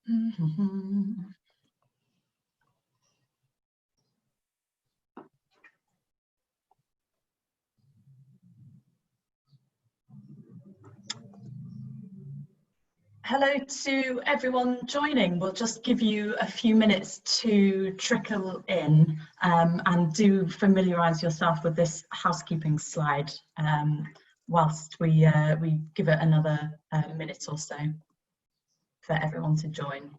Hello to everyone joining. We'll just give you a few minutes to trickle in and do familiarise yourself with this housekeeping slide whilst we give it another minute or so for everyone to join.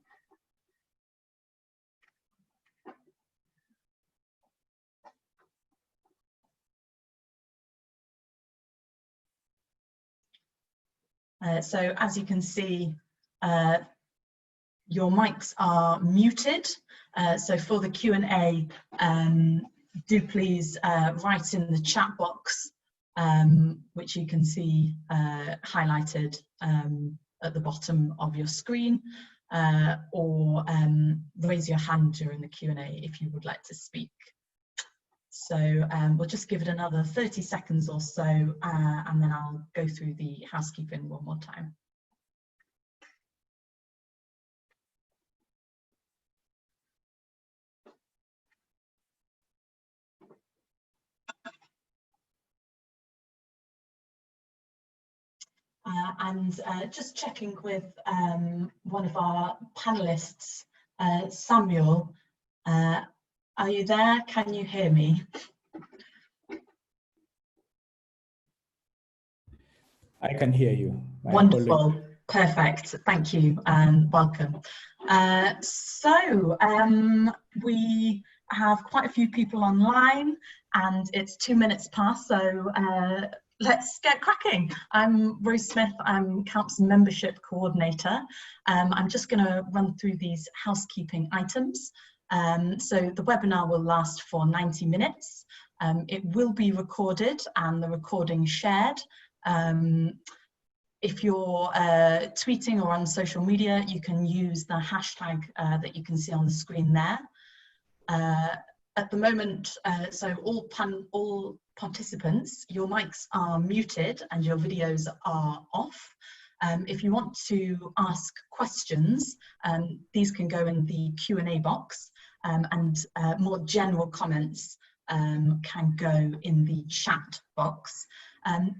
So as you can see, your mics are muted. So for the Q&A, do please write in the chat box, which you can see highlighted at the bottom of your screen, or raise your hand during the Q&A if you would like to speak. So we'll just give it another 30 seconds or so, and then I'll go through the housekeeping one more time. And just checking with one of our panelists, Samuel, are you there? Can you hear me? I can hear you. Wonderful, perfect, thank you, and welcome. So we have quite a few people online and it's 2 minutes past, so let's get cracking. I'm Rose Smith, I'm CaLP's membership coordinator. I'm just going to run through these housekeeping items. So the webinar will last for 90 minutes. It will be recorded and the recording shared. If you're tweeting or on social media, you can use the hashtag that you can see on the screen there. At the moment, so all participants, your mics are muted and your videos are off. If you want to ask questions, these can go in the Q&A box, and more general comments can go in the chat box.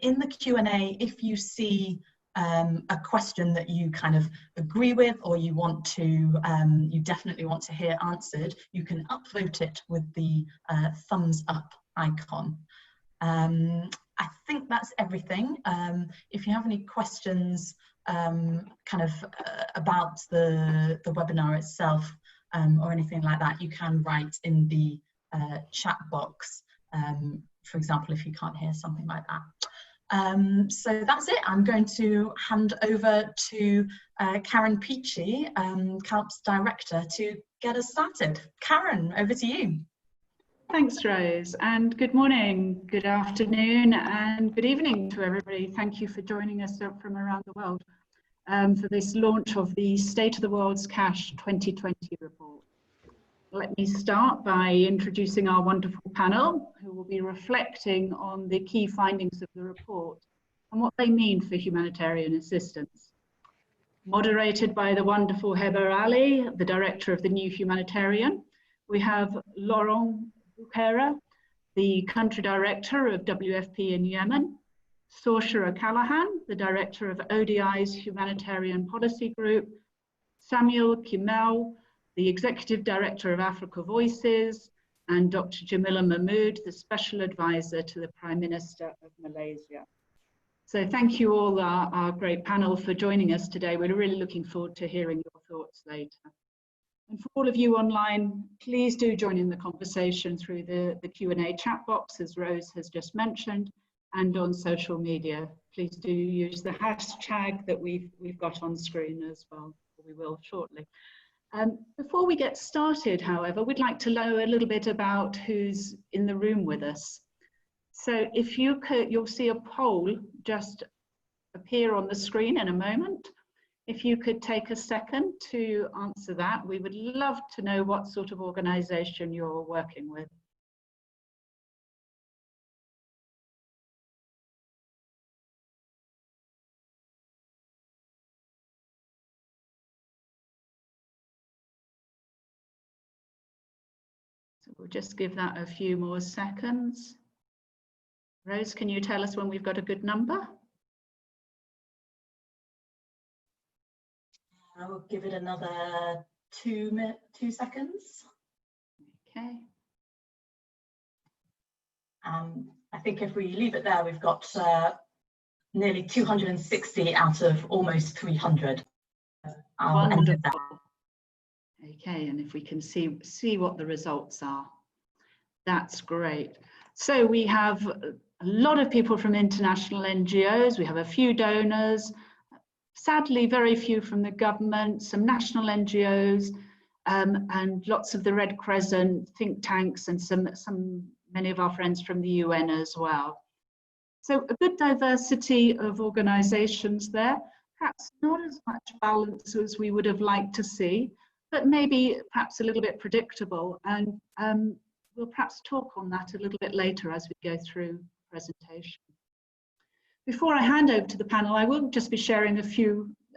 In the Q&A, if you see a question that you kind of agree with or you want to, you definitely want to hear answered, you can upvote it with the thumbs up icon. I think that's everything. If you have any questions kind of about the webinar itself or anything like that, you can write in the chat box, for example, if you can't hear something like that. So that's it. I'm going to hand over to Karen Peachey, CaLP's director, to get us started. Karen, over to you. Thanks, Rose, and good morning, good afternoon, and good evening to everybody. Thank you for joining us from around the world for this launch of the State of the World's Cash 2020 report. Let me start by introducing our wonderful panel, who will be reflecting on the key findings of the report and what they mean for humanitarian assistance. Moderated by the wonderful Heba, the director of the new Humanitarian, we have Laurent Bukera, the country director of WFP in Yemen, Sorcha, the director of ODI's Humanitarian Policy Group, Kimeu, the Executive Director of Africa Voices, and Dr. Jemilah Mahmood, the Special Advisor to the Prime Minister of Malaysia. So thank you all, our great panel, for joining us today. We're really looking forward to hearing your thoughts later. And for all of you online, please do join in the conversation through the Q&A chat box, as Rose has just mentioned, and on social media. Please do use the hashtag that we've got on screen as well, or we will shortly. Before we get started, however, we'd like to know a little bit about who's in the room with us. So if you could, you'll see a poll just appear on the screen in a moment. If you could take a second to answer that, we would love to know what sort of organisation you're working with. We'll just give that a few more seconds. Rose, can you tell us when we've got a good number? I will give it another 2 seconds. Okay. I think if we leave it there, we've got nearly 260 out of almost 300. I'll end with that. Okay, and if we can see what the results are, that's great. So we have a lot of people from international NGOs, we have a few donors, sadly very few from the government, some national NGOs, and lots of the Red Crescent, think tanks, and many of our friends from the UN as well. So a good diversity of organisations there, perhaps not as much balance as we would have liked to see, but maybe perhaps a little bit predictable. And we'll perhaps talk on that a little bit later as we go through the presentation. Before I hand over to the panel, I will just be sharing a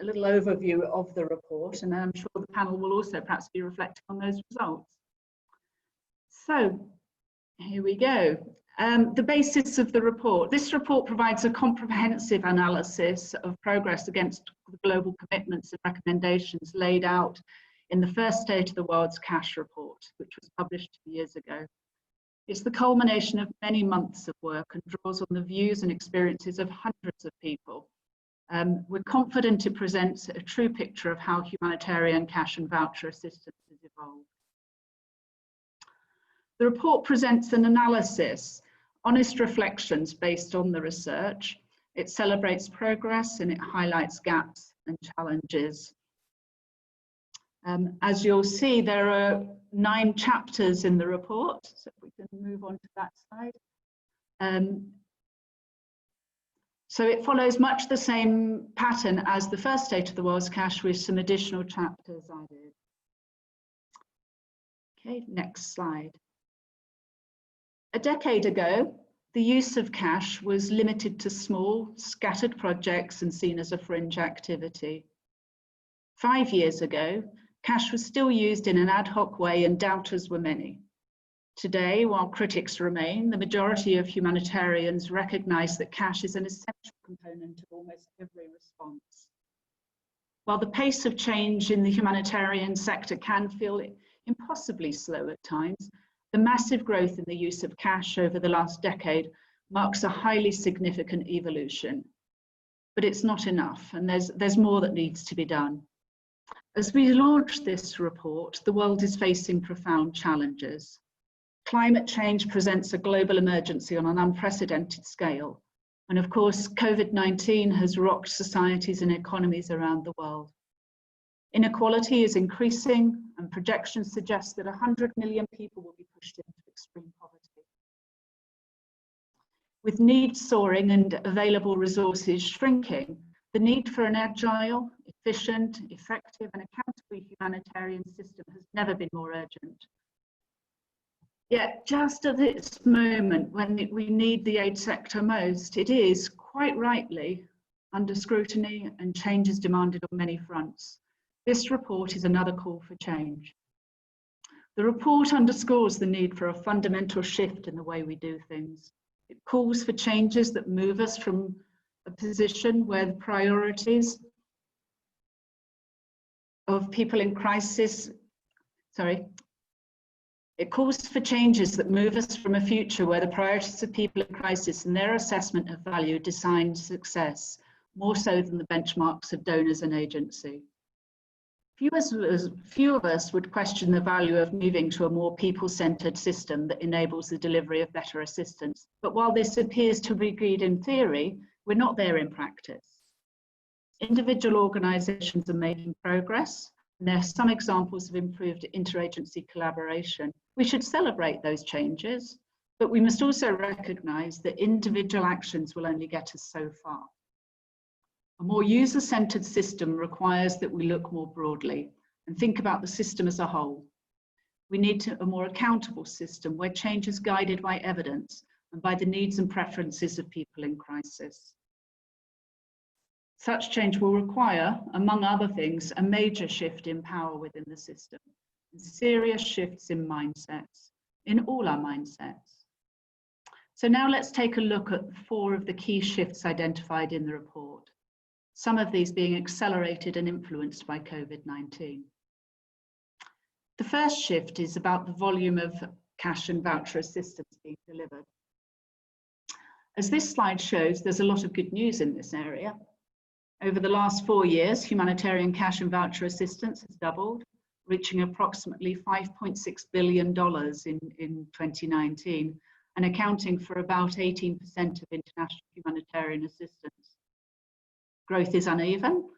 little overview of the report, and I'm sure the panel will also perhaps be reflecting on those results. So here we go. The basis of the report. This report provides a comprehensive analysis of progress against the global commitments and recommendations laid out in the first State of the World's Cash report, which was published 2 years ago. It's the culmination of many months of work and draws on the views and experiences of hundreds of people. We're confident it presents a true picture of how humanitarian cash and voucher assistance has evolved. The report presents an analysis, honest reflections based on the research. It celebrates progress and it highlights gaps and challenges. As you'll see, there are 9 chapters in the report, so if we can move on to that slide. So it follows much the same pattern as the first State of the World's Cash, with some additional chapters added. Okay, next slide. A decade ago, the use of cash was limited to small, scattered projects and seen as a fringe activity. 5 years ago, cash was still used in an ad hoc way and doubters were many. Today, while critics remain, the majority of humanitarians recognise that cash is an essential component of almost every response. While the pace of change in the humanitarian sector can feel impossibly slow at times, the massive growth in the use of cash over the last decade marks a highly significant evolution. But it's not enough, and there's more that needs to be done. As we launch this report, the world is facing profound challenges. Climate change presents a global emergency on an unprecedented scale. And of course, COVID-19 has rocked societies and economies around the world. Inequality is increasing, and projections suggest that 100 million people will be pushed into extreme poverty. With needs soaring and available resources shrinking, the need for an agile, efficient, effective, and accountable humanitarian system has never been more urgent. Yet, just at this moment when we need the aid sector most, it is, quite rightly, under scrutiny and change is demanded on many fronts. This report is another call for change. The report underscores the need for a fundamental shift in the way we do things. It calls for changes that move us from a position where the priorities of people in crisis, it calls for changes that move us from a future where the priorities of people in crisis and their assessment of value define success, more so than the benchmarks of donors and agency. Few of us would question the value of moving to a more people-centered system that enables the delivery of better assistance. But while this appears to be agreed in theory, we're not there in practice. Individual organisations are making progress, and there are some examples of improved interagency collaboration. We should celebrate those changes, but we must also recognise that individual actions will only get us so far. A more user-centred system requires that we look more broadly and think about the system as a whole. We need a more accountable system where change is guided by evidence and by the needs and preferences of people in crisis. Such change will require, among other things, a major shift in power within the system, and serious shifts in mindsets. in all our mindsets. So now let's take a look at 4 of the key shifts identified in the report, some of these being accelerated and influenced by COVID-19. The first shift is about the volume of cash and voucher assistance being delivered. As this slide shows, there's a lot of good news in this area. Over the last 4 years, humanitarian cash and voucher assistance has doubled, reaching approximately $5.6 billion in 2019 and accounting for about 18% of international humanitarian assistance. Growth is uneven,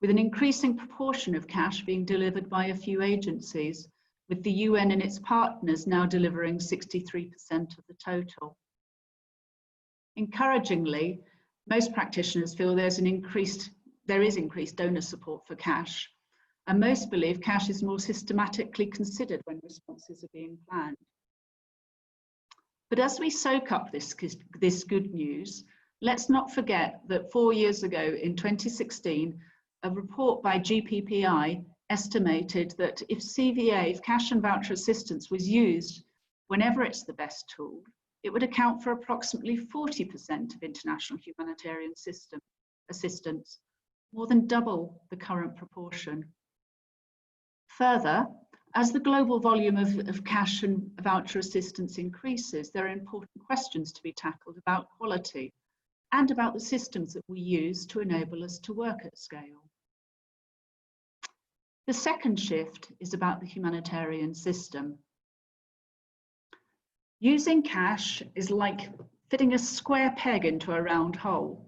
with an increasing proportion of cash being delivered by a few agencies, with the UN and its partners now delivering 63% of the total. Encouragingly, most practitioners feel there is increased donor support for cash, and most believe cash is more systematically considered when responses are being planned. But as we soak up this good news, let's not forget that 4 years ago, in 2016, a report by GPPI estimated that if CVA, if cash and voucher assistance was used whenever it's the best tool, it would account for approximately 40% of international humanitarian assistance, more than double the current proportion. Further, as the global volume of cash and voucher assistance increases, there are important questions to be tackled about quality and about the systems that we use to enable us to work at scale. The second shift is about the humanitarian system. Using cash is like fitting a square peg into a round hole.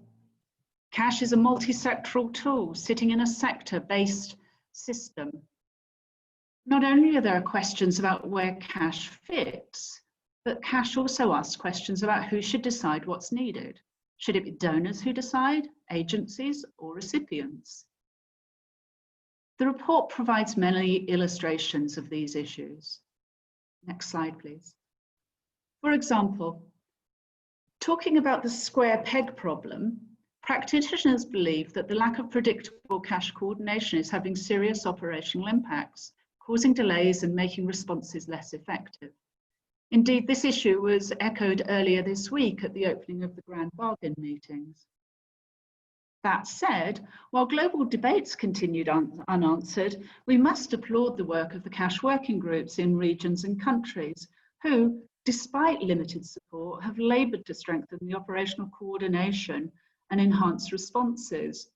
Cash is a multi-sectoral tool sitting in a sector-based system. Not only are there questions about where cash fits, but cash also asks questions about who should decide what's needed. Should it be donors who decide, agencies, or recipients? The report provides many illustrations of these issues. Next slide, please. For example, talking about the square peg problem, practitioners believe that the lack of predictable cash coordination is having serious operational impacts, causing delays and making responses less effective. Indeed, this issue was echoed earlier this week at the opening of the Grand Bargain meetings. That said, while global debates continued unanswered, we must applaud the work of the cash working groups in regions and countries who, despite limited support, have laboured to strengthen the operational coordination and enhance responses.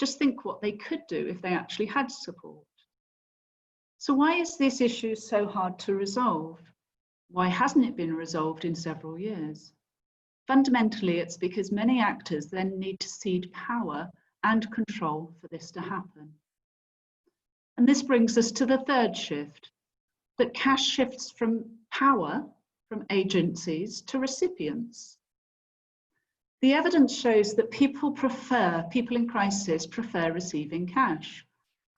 Just think what they could do if they actually had support. So why is this issue so hard to resolve? Why hasn't it been resolved in several years? Fundamentally, it's because many actors then need to cede power and control for this to happen. And this brings us to the third shift, that cash shifts from power, from agencies to recipients. The evidence shows that people in crisis prefer receiving cash.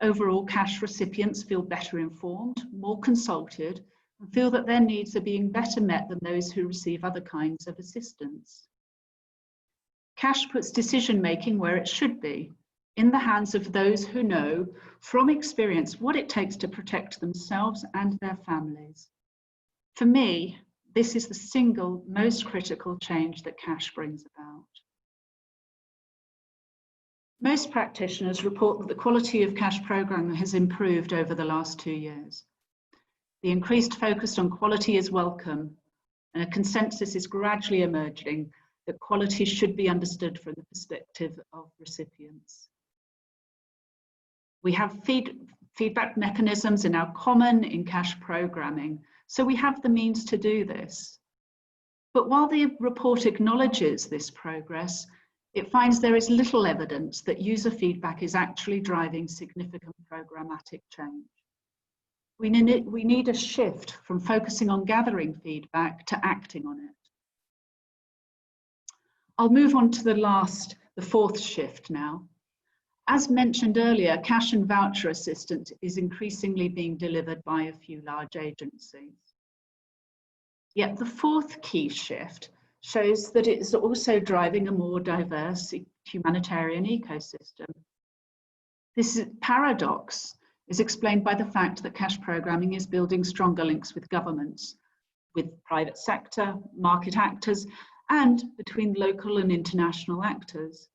Overall, cash recipients feel better informed, more consulted, and feel that their needs are being better met than those who receive other kinds of assistance. Cash puts decision-making where it should be, in the hands of those who know from experience what it takes to protect themselves and their families. For me, this is the single most critical change that cash brings about. Most practitioners report that the quality of cash programming has improved over the last 2 years. The increased focus on quality is welcome, and a consensus is gradually emerging that quality should be understood from the perspective of recipients. We have feedback mechanisms and are common in cash programming, so we have the means to do this. But while the report acknowledges this progress, it finds there is little evidence that user feedback is actually driving significant programmatic change. We need a shift from focusing on gathering feedback to acting on it. I'll move on to the fourth shift now. As mentioned earlier, cash and voucher assistance is increasingly being delivered by a few large agencies. Yet the fourth key shift shows that it is also driving a more diverse humanitarian ecosystem. This paradox is explained by the fact that cash programming is building stronger links with governments, with private sector, market actors, and between local and international actors.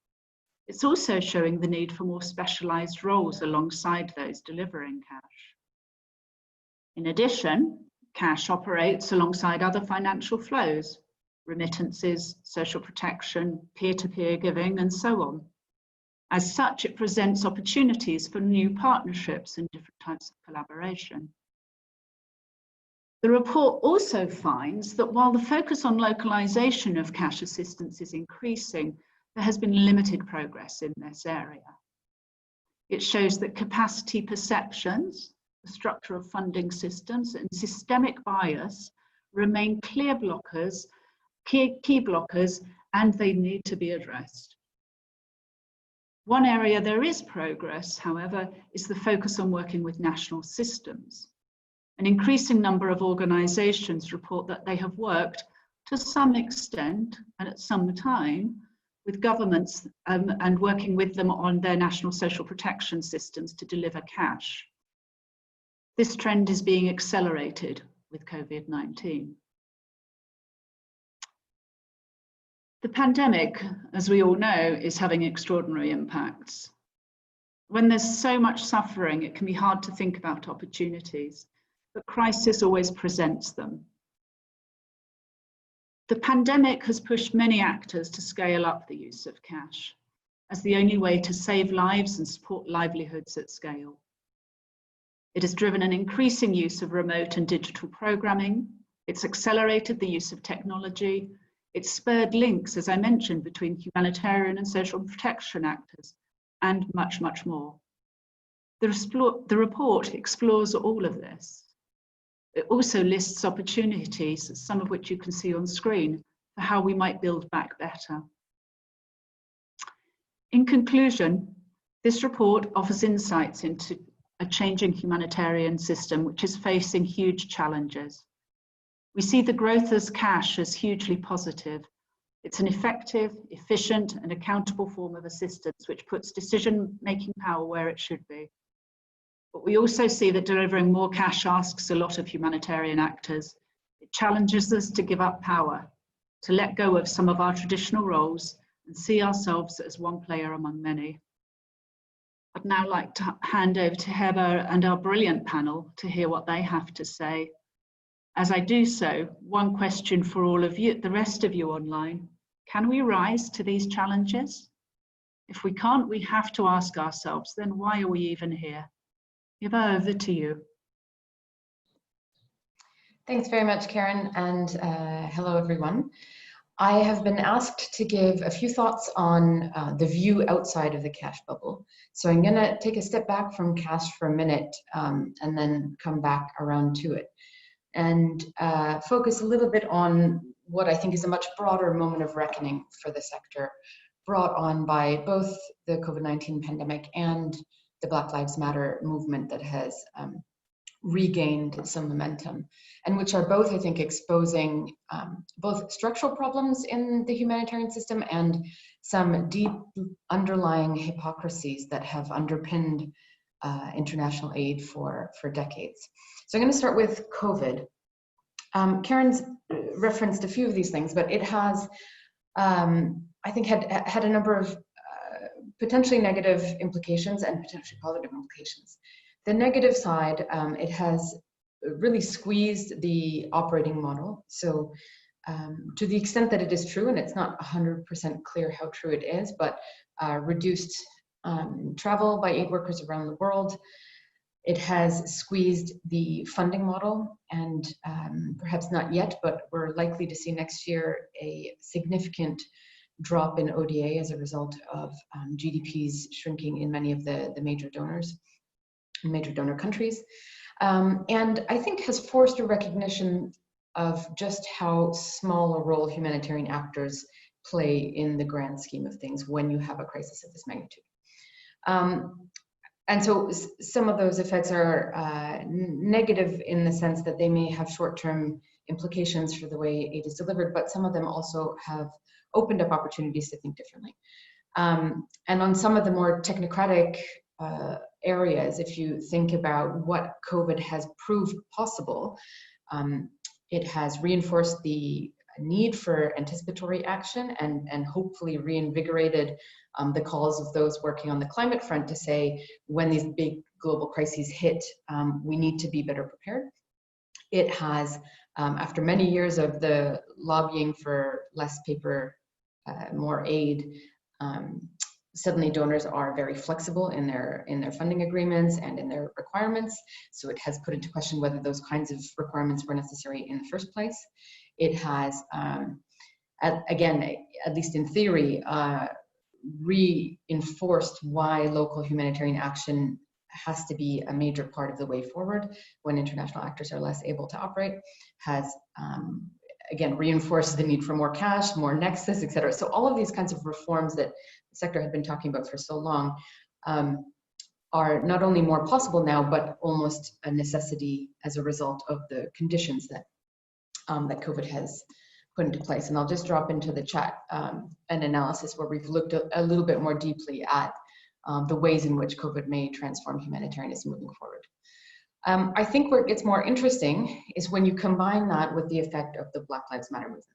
It's also showing the need for more specialised roles alongside those delivering cash. In addition, cash operates alongside other financial flows, remittances, social protection, peer-to-peer giving, and so on. As such, it presents opportunities for new partnerships and different types of collaboration. The report also finds that while the focus on localisation of cash assistance is increasing, there has been limited progress in this area. It shows that capacity perceptions, the structure of funding systems, and systemic bias remain clear blockers, key blockers, and they need to be addressed. One area there is progress, however, is the focus on working with national systems. An increasing number of organisations report that they have worked to some extent and at some time with governments and working with them on their national social protection systems to deliver cash. This trend is being accelerated with COVID-19. The pandemic, as we all know, is having extraordinary impacts. When there's so much suffering, it can be hard to think about opportunities, but crisis always presents them. The pandemic has pushed many actors to scale up the use of cash as the only way to save lives and support livelihoods at scale. It has driven an increasing use of remote and digital programming. It's accelerated the use of technology. It's spurred links, as I mentioned, between humanitarian and social protection actors, and much, much more. The report explores all of this. It also lists opportunities, some of which you can see on screen, for how we might build back better. In conclusion, this report offers insights into a changing humanitarian system which is facing huge challenges. We see the growth as cash as hugely positive. It's an effective, efficient, and accountable form of assistance which puts decision-making power where it should be. But we also see that delivering more cash asks a lot of humanitarian actors. It challenges us to give up power, to let go of some of our traditional roles and see ourselves as one player among many. I'd now like to hand over to Heba and our brilliant panel to hear what they have to say. As I do so, one question for all of you, the rest of you online: can we rise to these challenges? If we can't, we have to ask ourselves, then why are we even here? Heba, over to you. Thanks very much, Karen, and hello, everyone. I have been asked to give a few thoughts on the view outside of the cash bubble. So I'm going to take a step back from cash for a minute and then come back around to it and focus a little bit on what I think is a much broader moment of reckoning for the sector, brought on by both the COVID-19 pandemic and the Black Lives Matter movement that has regained some momentum, and which are both, I think, exposing both structural problems in the humanitarian system and some deep underlying hypocrisies that have underpinned international aid for decades. So I'm going to start with COVID. Karen's referenced a few of these things, but it has, I think, had a number of potentially negative implications and potentially positive implications. The negative side, it has really squeezed the operating model. So to the extent that it is true, and it's not 100% clear how true it is, but reduced travel by aid workers around the world. It has squeezed the funding model, and perhaps not yet, but we're likely to see next year a significant drop in ODA as a result of GDPs shrinking in many of the major donors, major donor countries. And I think has forced a recognition of just how small a role humanitarian actors play in the grand scheme of things when you have a crisis of this magnitude. And so some of those effects are negative in the sense that they may have short-term implications for the way aid is delivered, but some of them also have opened up opportunities to think differently. And on some of the more technocratic areas, if you think about what COVID has proved possible, It has reinforced the need for anticipatory action and hopefully reinvigorated the calls of those working on the climate front to say, when these big global crises hit, we need to be better prepared. It has, after many years of the lobbying for less paper, more aid, suddenly donors are very flexible in their funding agreements and in their requirements. So it has put into question whether those kinds of requirements were necessary in the first place. It has, again, at least in theory, reinforced why local humanitarian action has to be a major part of the way forward when international actors are less able to operate, has again reinforced the need for more cash, more nexus, et cetera. So all of these kinds of reforms that the sector had been talking about for so long are not only more possible now, but almost a necessity as a result of the conditions that that COVID has put into place. And I'll just drop into the chat an analysis where we've looked a little bit more deeply at the ways in which COVID may transform humanitarianism moving forward. I think where it gets more interesting is when you combine that with the effect of the Black Lives Matter movement.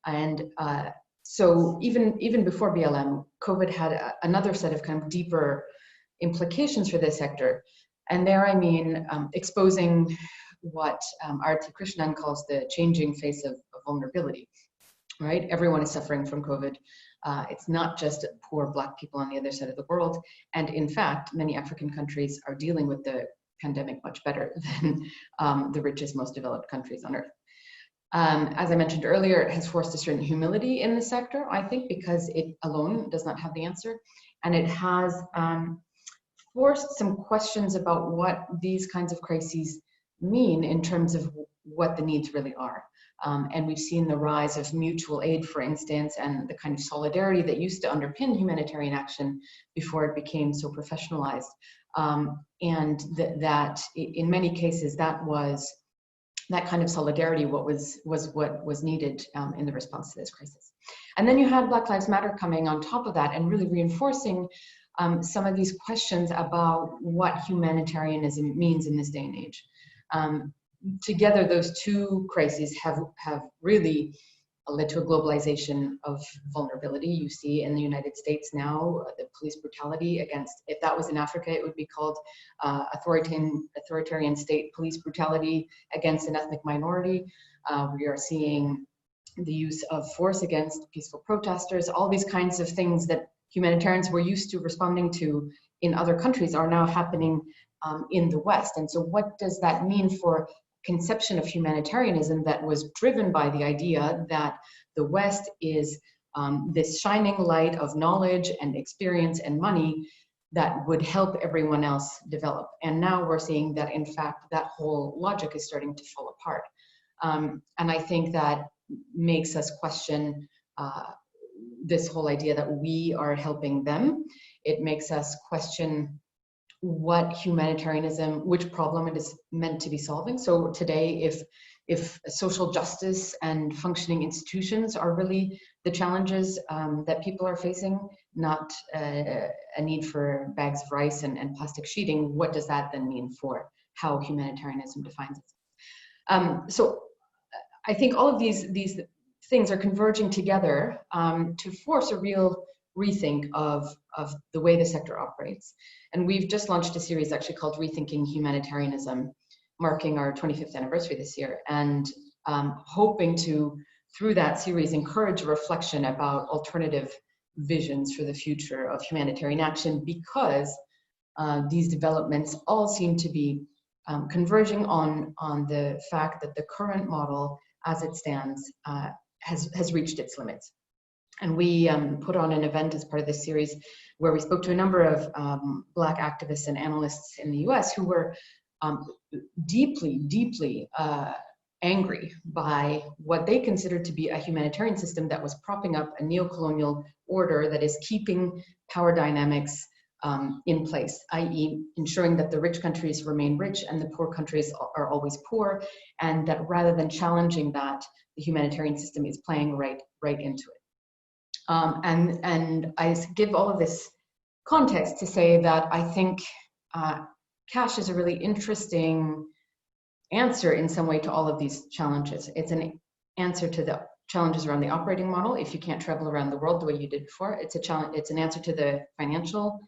And so even before BLM, COVID had another set of kind of deeper implications for this sector. And there I mean exposing what Arti Krishnan calls the changing face of vulnerability, right? Everyone is suffering from COVID. It's not just poor Black people on the other side of the world. And in fact, many African countries are dealing with the pandemic much better than the richest, most developed countries on earth. As I mentioned earlier, it has forced a certain humility in the sector, I think, because it alone does not have the answer. And it has forced some questions about what these kinds of crises mean in terms of what the needs really are. And we've seen the rise of mutual aid, for instance, and the kind of solidarity that used to underpin humanitarian action before it became so professionalized. And that in many cases, that kind of solidarity was what was needed in the response to this crisis. And then you had Black Lives Matter coming on top of that and really reinforcing some of these questions about what humanitarianism means in this day and age. Together, those two crises have really led to a globalization of vulnerability. You see in the United States now, the police brutality against, if that was in Africa, it would be called authoritarian state police brutality against an ethnic minority. We are seeing the use of force against peaceful protesters. All these kinds of things that humanitarians were used to responding to in other countries are now happening in the West. And so what does that mean for conception of humanitarianism that was driven by the idea that the West is this shining light of knowledge and experience and money that would help everyone else develop? And now we're seeing that, in fact, that whole logic is starting to fall apart. And I think that makes us question this whole idea that we are helping them. It makes us question what humanitarianism, which problem it is meant to be solving. So today, if social justice and functioning institutions are really the challenges that people are facing, not a need for bags of rice and plastic sheeting, what does that then mean for how humanitarianism defines it? So I think all of these things are converging together to force a real rethink of the way the sector operates. And we've just launched a series actually called Rethinking Humanitarianism, marking our 25th anniversary this year, and hoping to, through that series, encourage a reflection about alternative visions for the future of humanitarian action, because these developments all seem to be converging on the fact that the current model as it stands has reached its limits. And we put on an event as part of this series where we spoke to a number of Black activists and analysts in the US who were deeply, deeply angry by what they considered to be a humanitarian system that was propping up a neo-colonial order that is keeping power dynamics in place, i.e. ensuring that the rich countries remain rich and the poor countries are always poor, and that rather than challenging that, the humanitarian system is playing right into it. And I give all of this context to say that I think cash is a really interesting answer in some way to all of these challenges. It's an answer to the challenges around the operating model. If you can't travel around the world the way you did before, it's a challenge. It's an answer to the financial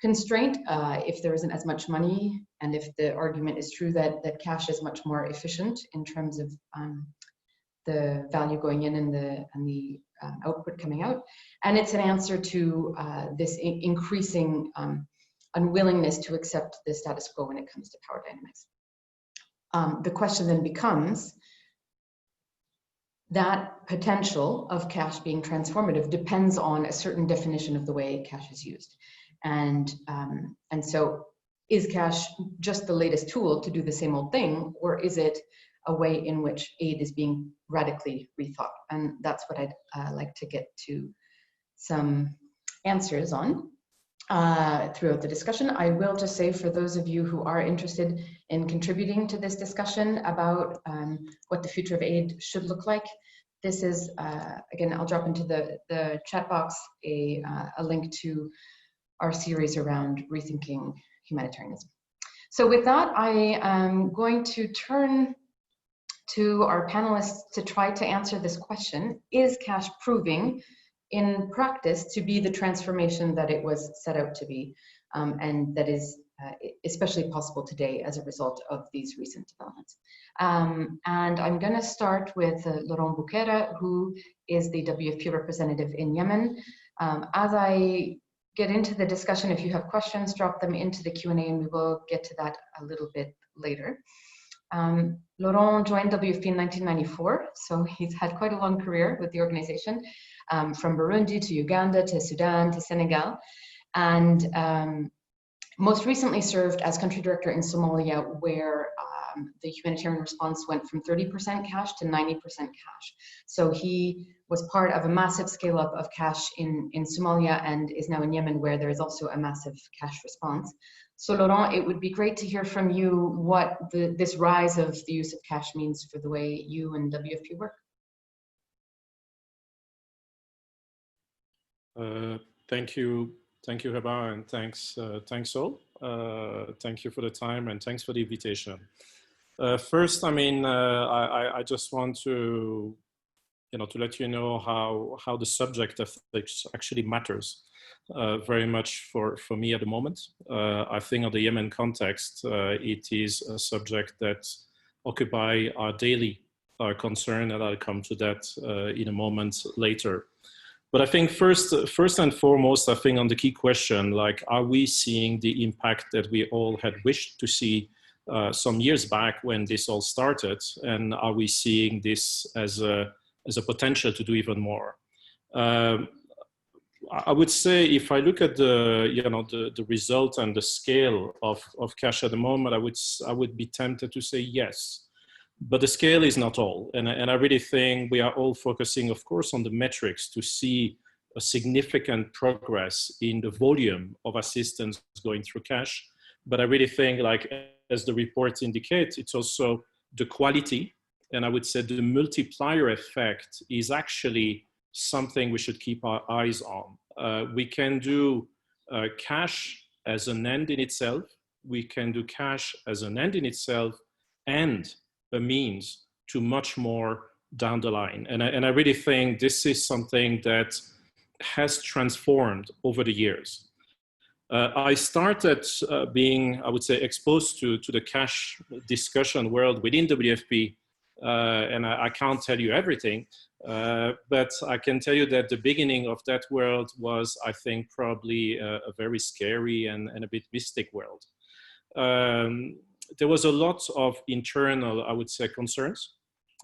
constraint. If there isn't as much money, and if the argument is true that cash is much more efficient in terms of the value going in and the output coming out, and it's an answer to this increasing unwillingness to accept the status quo when it comes to power dynamics. The question then becomes, that potential of cash being transformative depends on a certain definition of the way cash is used. And so is cash just the latest tool to do the same old thing, or is it a way in which aid is being radically rethought? And that's what I'd like to get to some answers on throughout the discussion. I will just say, for those of you who are interested in contributing to this discussion about what the future of aid should look like, this is, again, I'll drop into the chat box a link to our series around rethinking humanitarianism. So with that, I am going to turn to our panelists to try to answer this question: is cash proving in practice to be the transformation that it was set out to be, and that is especially possible today as a result of these recent developments? And I'm going to start with Laurent Bukera, who is the WFP representative in Yemen. As I get into the discussion, if you have questions, drop them into the Q&A, and we will get to that a little bit later. Laurent joined WFP in 1994, so he's had quite a long career with the organization, from Burundi to Uganda to Sudan to Senegal, and most recently served as country director in Somalia, where the humanitarian response went from 30% cash to 90% cash. So he was part of a massive scale up of cash in Somalia, and is now in Yemen, where there is also a massive cash response. So Laurent, it would be great to hear from you what this rise of the use of cash means for the way you and WFP work. Thank you, Heba, and thanks all. Thank you for the time, and thanks for the invitation. First, I mean, I just want to let you know how the subject of ethics actually matters very much for me at the moment. I think in the Yemen context, it is a subject that occupies our daily concern, and I'll come to that in a moment later. But I think first and foremost, I think on the key question, like, are we seeing the impact that we all had wished to see some years back when this all started, and are we seeing this as a potential to do even more? I would say, if I look at the result and the scale of cash at the moment, I would be tempted to say yes. But the scale is not all. And I really think we are all focusing, of course, on the metrics to see a significant progress in the volume of assistance going through cash. But I really think, like, as the reports indicate, it's also the quality. And I would say the multiplier effect is actually something we should keep our eyes on. We can do cash as an end in itself. We can do cash as an end in itself and a means to much more down the line. And I really think this is something that has transformed over the years. I started being, I would say, exposed to the cash discussion world within WFP, and I can't tell you everything, but I can tell you that the beginning of that world was, I think, probably a very scary and a bit mystic world. There was a lot of internal, I would say, concerns,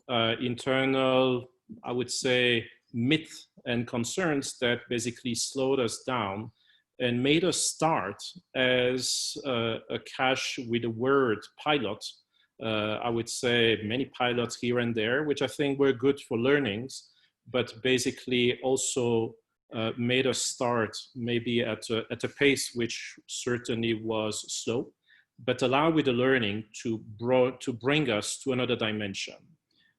internal, I would say, myth and concerns that basically slowed us down and made us start as a cash with the word pilot. I would say many pilots here and there, which I think were good for learnings, but basically also made us start maybe at a pace which certainly was slow, but allow with the learning to bring us to another dimension.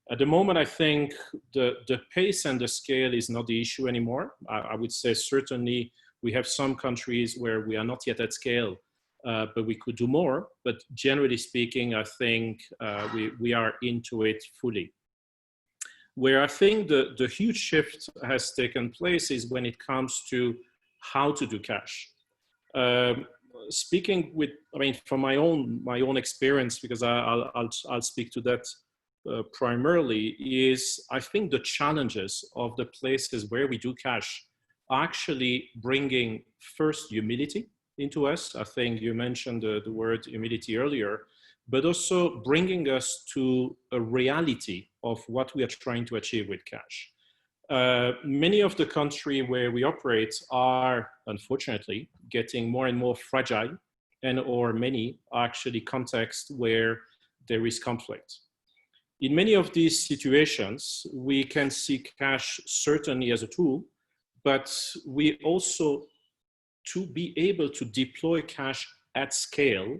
At the moment, I think the pace and the scale is not the issue anymore. I would say certainly we have some countries where we are not yet at scale but we could do more. But generally speaking, I think we are into it fully. Where I think the huge shift has taken place is when it comes to how to do cash. Speaking with, I mean, from my own experience, because I'll speak to that primarily, is I think the challenges of the places where we do cash are actually bringing first humility into us. I think you mentioned the word humility earlier, but also bringing us to a reality of what we are trying to achieve with cash. Many of the countries where we operate are, unfortunately, getting more and more fragile, and or many are actually contexts where there is conflict. In many of these situations, we can see cash certainly as a tool, but we also, to be able to deploy cash at scale,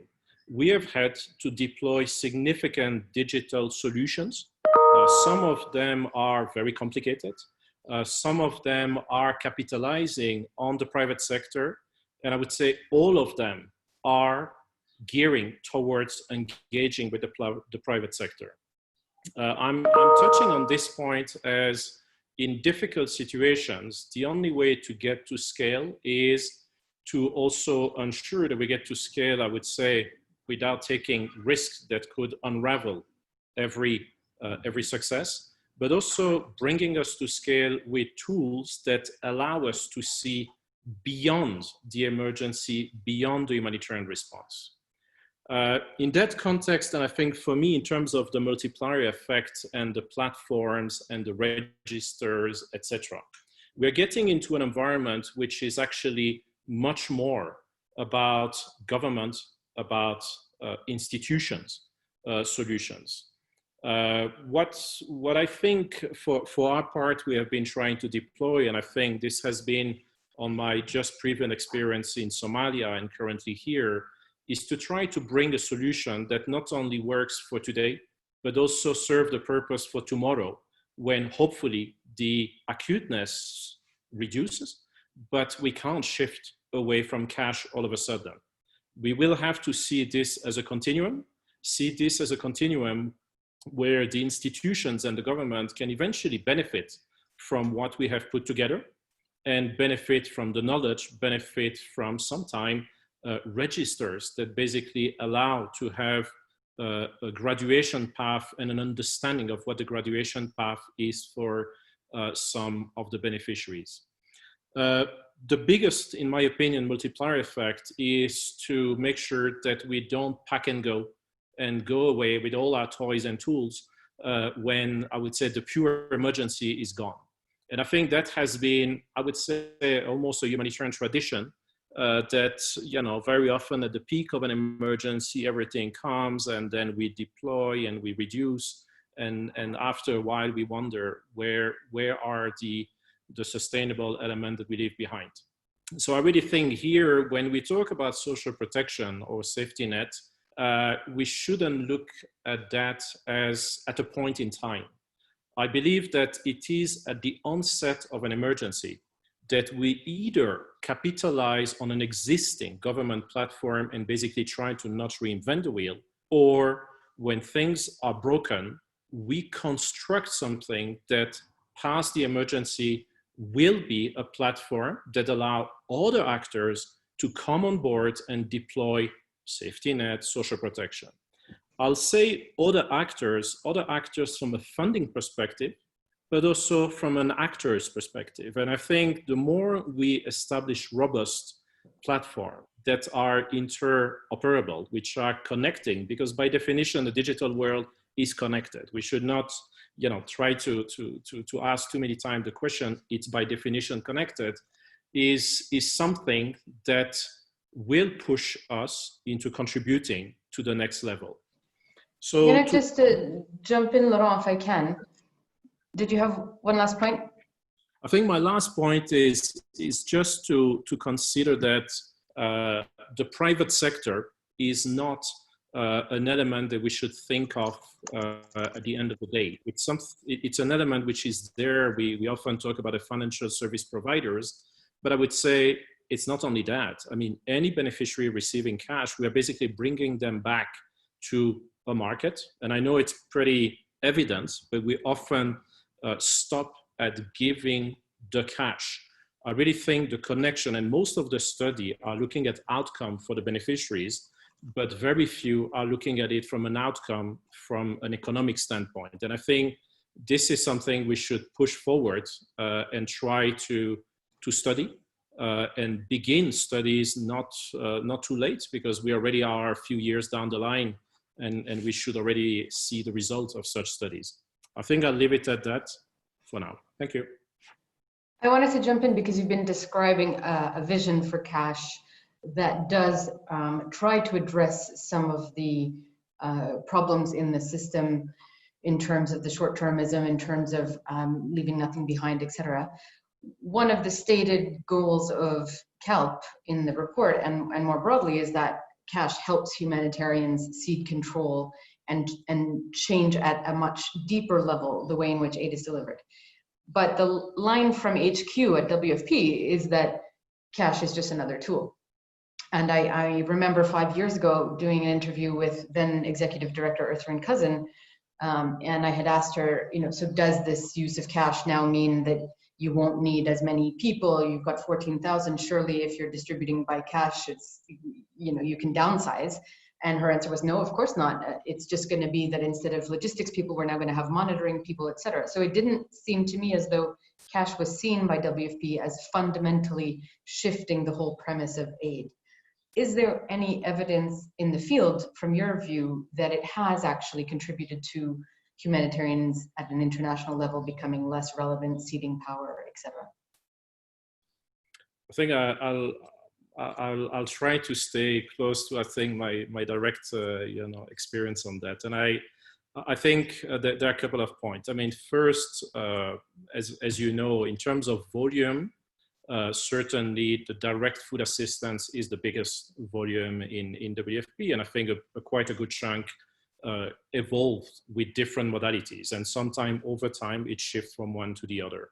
we have had to deploy significant digital solutions. Some of them are very complicated. Some of them are capitalizing on the private sector. And I would say all of them are gearing towards engaging with the private sector. I'm touching on this point as in difficult situations, the only way to get to scale is to also ensure that we get to scale, I would say, without taking risks that could unravel every success, but also bringing us to scale with tools that allow us to see beyond the emergency, beyond the humanitarian response. In that context, and I think for me, in terms of the multiplier effect and the platforms and the registers, etc., we're getting into an environment which is actually much more about government, about institutions, solutions. What I think for our part we have been trying to deploy, and I think this has been on my just previous experience in Somalia and currently here, is to try to bring a solution that not only works for today, but also serve the purpose for tomorrow, when hopefully the acuteness reduces, but we can't shift away from cash all of a sudden. We will have to see this as a continuum, where the institutions and the government can eventually benefit from what we have put together and benefit from the knowledge, benefit from sometime registers that basically allow to have a graduation path and an understanding of what the graduation path is for some of the beneficiaries. The biggest, in my opinion, multiplier effect is to make sure that we don't pack and go away with all our toys and tools when I would say the pure emergency is gone. And I think that has been, I would say, almost a humanitarian tradition that, you know, very often at the peak of an emergency, everything comes and then we deploy and we reduce. And after a while, we wonder where are the sustainable element that we leave behind. So I really think here, when we talk about social protection or safety net, we shouldn't look at that as at a point in time. I believe that it is at the onset of an emergency that we either capitalize on an existing government platform and basically try to not reinvent the wheel, or when things are broken, we construct something that past the emergency will be a platform that allow other actors to come on board and deploy safety net, social protection. I'll say other actors from a funding perspective, but also from an actor's perspective. And I think the more we establish robust platforms that are interoperable, which are connecting, because by definition, the digital world is connected. We should not, you know, try to ask too many times the question, it's by definition connected, is something that will push us into contributing to the next level. So I'm gonna just jump in, Laurent, if I can. Did you have one last point? I think my last point is just to consider that the private sector is not an element that we should think of at the end of the day. It's an element which is there. We often talk about the financial service providers, but I would say it's not only that. I mean, any beneficiary receiving cash, we are basically bringing them back to a market. And I know it's pretty evident, but we often stop at giving the cash. I really think the connection, and most of the study are looking at outcome for the beneficiaries, but very few are looking at it from an outcome from an economic standpoint. And I think this is something we should push forward and try to study and begin studies not too late, because we already are a few years down the line, and we should already see the results of such studies. I think I'll leave it at that for now. Thank you. I wanted to jump in because you've been describing a vision for cash that does try to address some of the problems in the system in terms of the short-termism, in terms of leaving nothing behind, etc. One of the stated goals of CaLP in the report, and more broadly, is that cash helps humanitarians cede control and change at a much deeper level the way in which aid is delivered. But the line from HQ at WFP is that cash is just another tool. And I remember 5 years ago doing an interview with then Executive Director Earthren Cousin, and I had asked her, so does this use of cash now mean that you won't need as many people? You've got 14,000. Surely, if you're distributing by cash, it's you can downsize. And her answer was no, of course not. It's just going to be that instead of logistics people, we're now going to have monitoring people, etc. So it didn't seem to me as though cash was seen by WFP as fundamentally shifting the whole premise of aid. Is there any evidence in the field, from your view, that it has actually contributed to humanitarians at an international level becoming less relevant, ceding power, etc.? I think I'll try to stay close to, I think, my direct experience on that. And I think that there are a couple of points. I mean, first, as you know, in terms of volume, certainly the direct food assistance is the biggest volume in WFP, and I think quite a good chunk evolved with different modalities, and sometime over time it shifts from one to the other.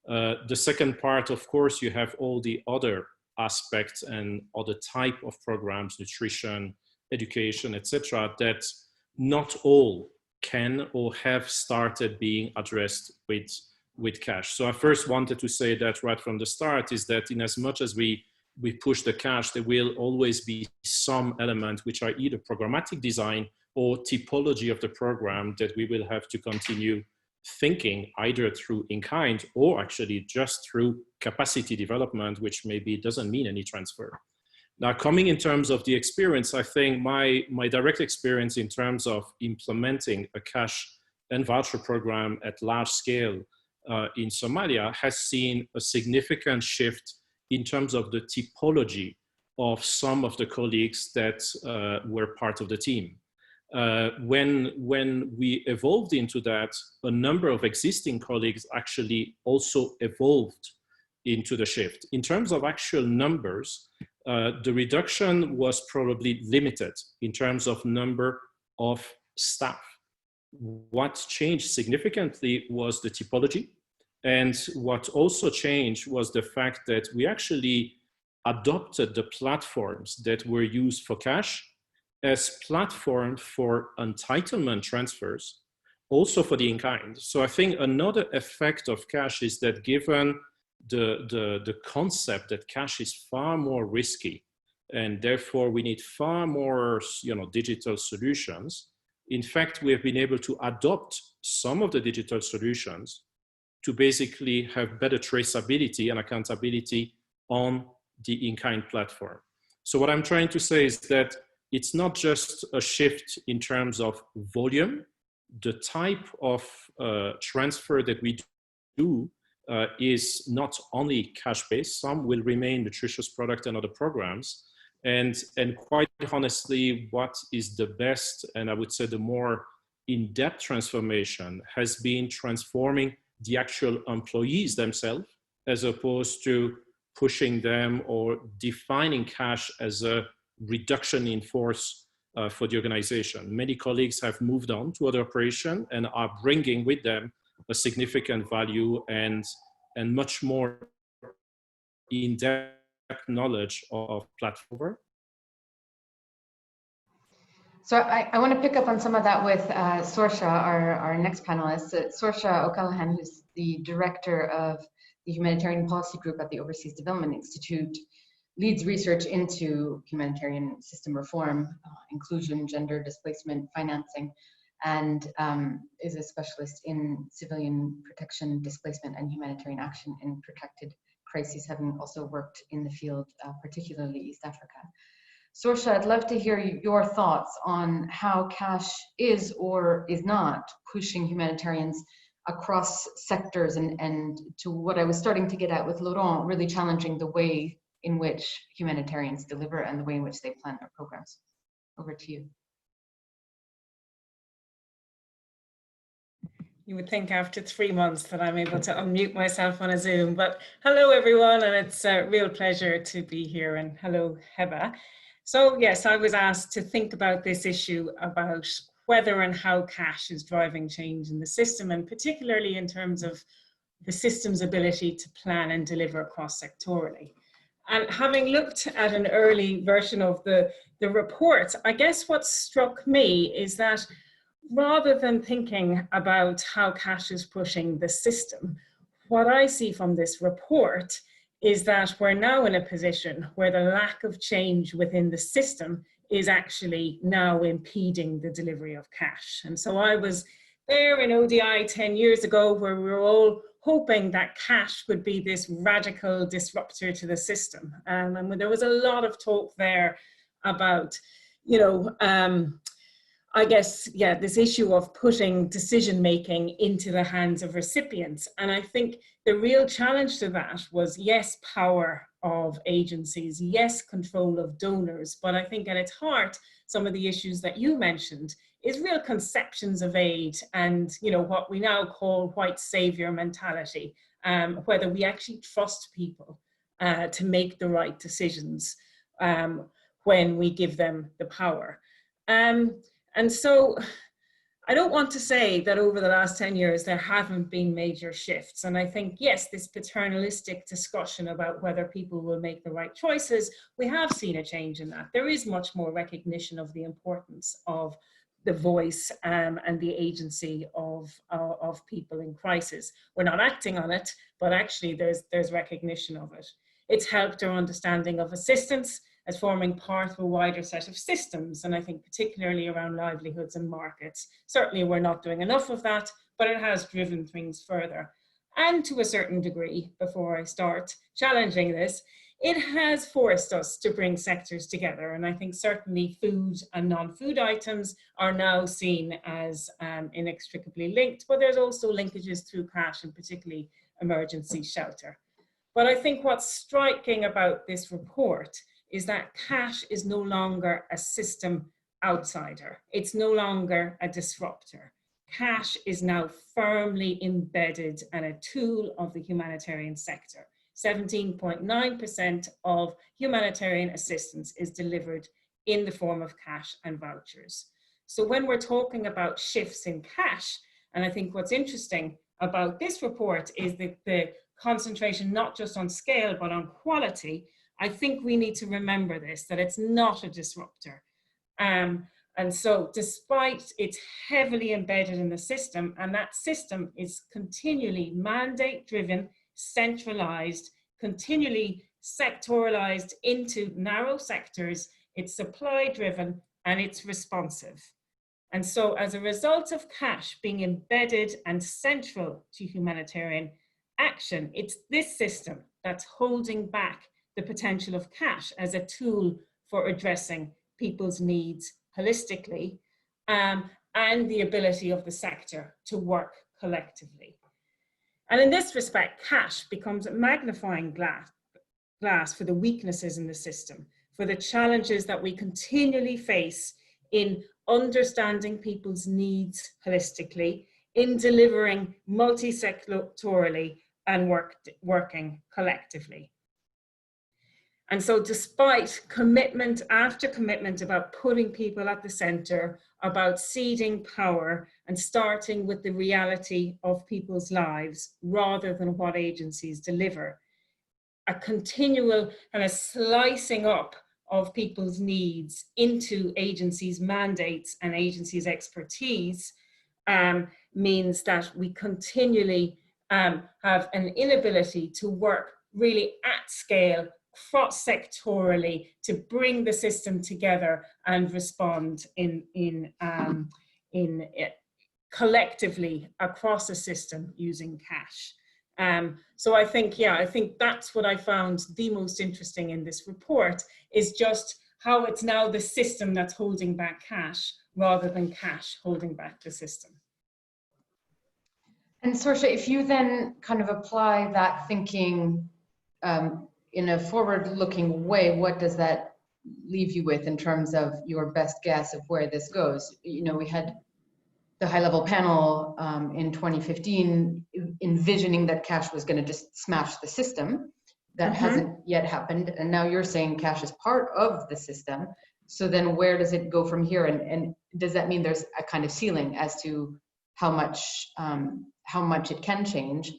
The second part, of course, you have all the other aspects and other type of programs, nutrition, education, etc., that not all can or have started being addressed with cash. So I first wanted to say that right from the start is that in as much as we push the cash, there will always be some elements which are either programmatic design or typology of the program that we will have to continue thinking either through in-kind or actually just through capacity development, which maybe doesn't mean any transfer. Now, coming in terms of the experience, I think my direct experience in terms of implementing a cash and voucher program at large scale in Somalia has seen a significant shift in terms of the typology of some of the colleagues that were part of the team. When we evolved into that, a number of existing colleagues actually also evolved into the shift. In terms of actual numbers, the reduction was probably limited in terms of number of staff. What changed significantly was the typology. And what also changed was the fact that we actually adopted the platforms that were used for cash as platforms for entitlement transfers, also for the in-kind. So I think another effect of cash is that given the concept that cash is far more risky, and therefore we need far more digital solutions, in fact, we have been able to adopt some of the digital solutions to basically have better traceability and accountability on the in-kind platform. So what I'm trying to say is that it's not just a shift in terms of volume. The type of transfer that we do is not only cash-based. Some will remain nutritious product and other programs. And quite honestly, what is the best, and I would say the more in-depth transformation, has been transforming the actual employees themselves, as opposed to pushing them or defining cash as a reduction in force for the organization. Many colleagues have moved on to other operations and are bringing with them a significant value and much more in-depth knowledge of platform? So I want to pick up on some of that with Sorcha, our next panelist. Sorcha O'Callaghan, who's the director of the Humanitarian Policy Group at the Overseas Development Institute, leads research into humanitarian system reform, inclusion, gender, displacement, financing, and is a specialist in civilian protection, displacement, and humanitarian action in protracted crises, having also worked in the field, particularly East Africa. Sorcha, I'd love to hear your thoughts on how cash is or is not pushing humanitarians across sectors and to what I was starting to get at with Laurent, really challenging the way in which humanitarians deliver and the way in which they plan their programs. Over to you. You would think after 3 months that I'm able to unmute myself on a Zoom, but hello everyone, and it's a real pleasure to be here, and hello Heba. So yes, I was asked to think about this issue about whether and how cash is driving change in the system, and particularly in terms of the system's ability to plan and deliver cross-sectorally. And having looked at an early version of the report, I guess what struck me is that rather than thinking about how cash is pushing the system, what I see from this report is that we're now in a position where the lack of change within the system is actually now impeding the delivery of cash. And so I was there in ODI 10 years ago where we were all hoping that cash would be this radical disruptor to the system. And there was a lot of talk there about, you know, I guess, yeah, this issue of putting decision-making into the hands of recipients. And I think the real challenge to that was, yes, power of agencies, yes, control of donors, but I think at its heart, some of the issues that you mentioned is real conceptions of aid and, you know, what we now call white savior mentality, whether we actually trust people to make the right decisions when we give them the power. And so I don't want to say that over the last 10 years there haven't been major shifts. And I think, yes, this paternalistic discussion about whether people will make the right choices, we have seen a change in that. There is much more recognition of the importance of the voice and the agency of people in crisis. We're not acting on it, but actually there's recognition of it. It's helped our understanding of assistance as forming part of a wider set of systems, and I think particularly around livelihoods and markets. Certainly we're not doing enough of that, but it has driven things further. And to a certain degree, before I start challenging this, it has forced us to bring sectors together, and I think certainly food and non-food items are now seen as inextricably linked, but there's also linkages through cash and particularly emergency shelter. But I think what's striking about this report is that cash is no longer a system outsider. It's no longer a disruptor. Cash is now firmly embedded and a tool of the humanitarian sector. 17.9% of humanitarian assistance is delivered in the form of cash and vouchers. So when we're talking about shifts in cash, and I think what's interesting about this report is that the concentration not just on scale, but on quality, I think we need to remember this, that it's not a disruptor. And so despite it's heavily embedded in the system, and that system is continually mandate-driven, centralized, continually sectoralized into narrow sectors, it's supply-driven, and it's responsive. And so as a result of cash being embedded and central to humanitarian action, it's this system that's holding back the potential of cash as a tool for addressing people's needs holistically, and the ability of the sector to work collectively. And in this respect, cash becomes a magnifying glass for the weaknesses in the system, for the challenges that we continually face in understanding people's needs holistically, in delivering multi-sectorally and working collectively. And so despite commitment after commitment about putting people at the center, about ceding power and starting with the reality of people's lives rather than what agencies deliver, a continual kind of slicing up of people's needs into agencies' mandates and agencies' expertise means that we continually have an inability to work really at scale, cross-sectorally, to bring the system together and respond in collectively across a system using cash. So I think, yeah, I think that's what I found the most interesting in this report, is just how it's now the system that's holding back cash rather than cash holding back the system. And Sorcha, if you then kind of apply that thinking in a forward-looking way, what does that leave you with in terms of your best guess of where this goes? You know, we had the high-level panel in 2015 envisioning that cash was going to just smash the system. That hasn't yet happened, and now you're saying cash is part of the system. So then where does it go from here, and does that mean there's a kind of ceiling as to how much it can change?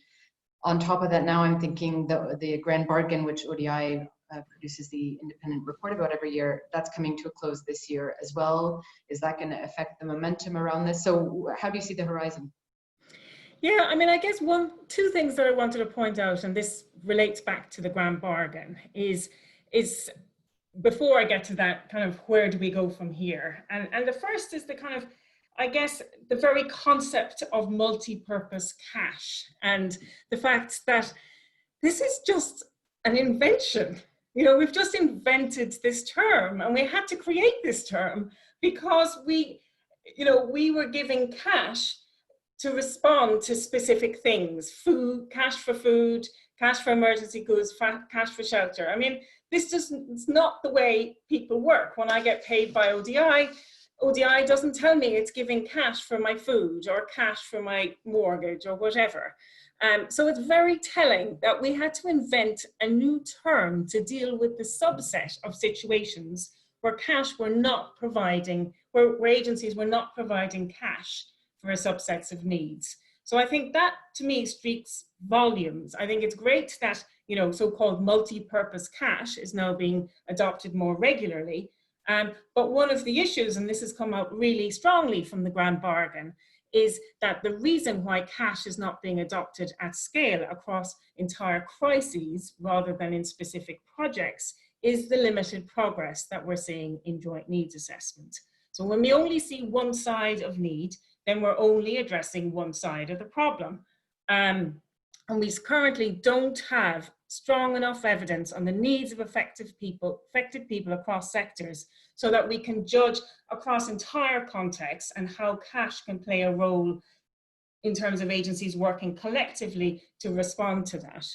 On top of that, now I'm thinking the grand bargain, which ODI produces the independent report about every year, that's coming to a close this year as well. Is that going to affect the momentum around this? So how do you see the horizon? Yeah, I mean, I guess two things that I wanted to point out, and this relates back to the grand bargain, is before I get to that, kind of where do we go from here? And the first is the kind of, I guess, the very concept of multi-purpose cash, and the fact that this is just an invention. You know, we've just invented this term, and we had to create this term because we were giving cash to respond to specific things: food, cash for food, cash for emergency goods, cash for shelter. I mean, it's not the way people work. When I get paid by ODI doesn't tell me it's giving cash for my food or cash for my mortgage or whatever. So it's very telling that we had to invent a new term to deal with the subset of situations where cash were not providing, where agencies were not providing cash for subsets of needs. So I think that, to me, speaks volumes. I think it's great that, you know, so-called multi-purpose cash is now being adopted more regularly. But one of the issues, and this has come out really strongly from the grand bargain, is that the reason why cash is not being adopted at scale across entire crises rather than in specific projects is the limited progress that we're seeing in joint needs assessment. So when we only see one side of need, then we're only addressing one side of the problem. And we currently don't have strong enough evidence on the needs of affected people across sectors so that we can judge across entire contexts and how cash can play a role in terms of agencies working collectively to respond to that.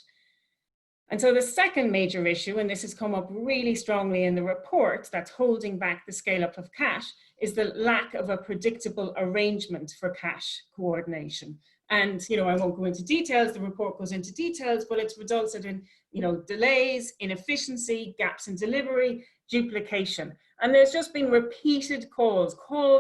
And so the second major issue, and this has come up really strongly in the report that's holding back the scale up of cash, is the lack of a predictable arrangement for cash coordination. And, you know, I won't go into details, the report goes into details, but it's resulted in, you know, delays, inefficiency, gaps in delivery, duplication. And there's just been repeated calls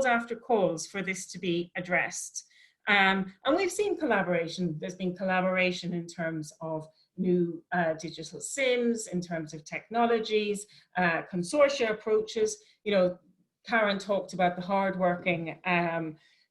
after calls for this to be addressed. And we've seen collaboration. There's been collaboration in terms of new digital SIMs, in terms of technologies, consortia approaches. You know, Karen talked about the hardworking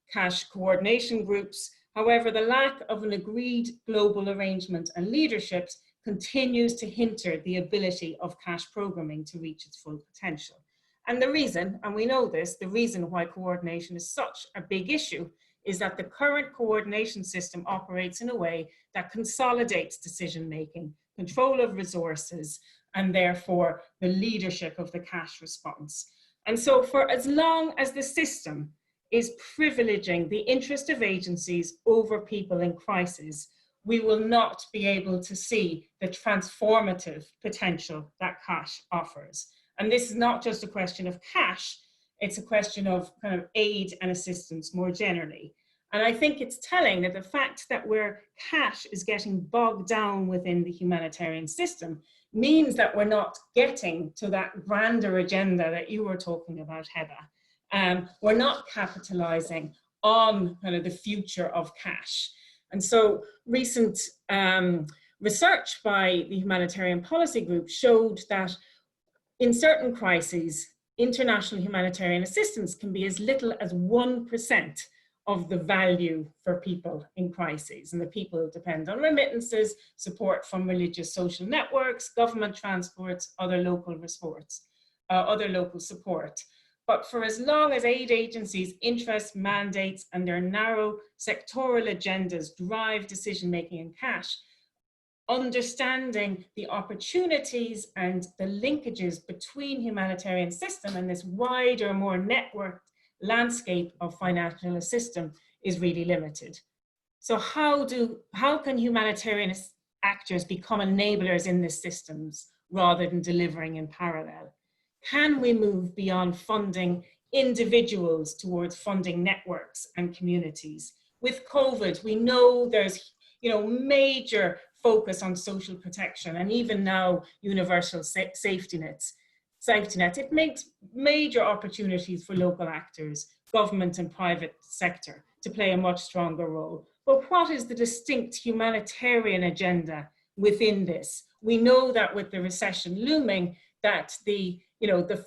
cash coordination groups. However, the lack of an agreed global arrangement and leaderships continues to hinder the ability of cash programming to reach its full potential. And the reason, and we know this, the reason why coordination is such a big issue is that the current coordination system operates in a way that consolidates decision-making, control of resources, and therefore the leadership of the cash response. And so for as long as the system is privileging the interest of agencies over people in crisis, we will not be able to see the transformative potential that cash offers. And this is not just a question of cash, it's a question of kind of aid and assistance more generally. And I think it's telling that the fact that where cash is getting bogged down within the humanitarian system means that we're not getting to that grander agenda that you were talking about, Heba. We're not capitalizing on kind of the future of cash. And so recent research by the Humanitarian Policy Group showed that in certain crises, international humanitarian assistance can be as little as 1% of the value for people in crises. And the people depend on remittances, support from religious social networks, government transports, other local support. But for as long as aid agencies' interests, mandates, and their narrow sectoral agendas drive decision-making in cash, understanding the opportunities and the linkages between humanitarian system and this wider, more networked landscape of financial assistance is really limited. So how can humanitarian actors become enablers in these systems rather than delivering in parallel? Can we move beyond funding individuals towards funding networks and communities? With COVID, we know there's major focus on social protection and even now universal safety nets. It makes major opportunities for local actors, government and private sector to play a much stronger role. But what is the distinct humanitarian agenda within this? We know that with the recession looming, that the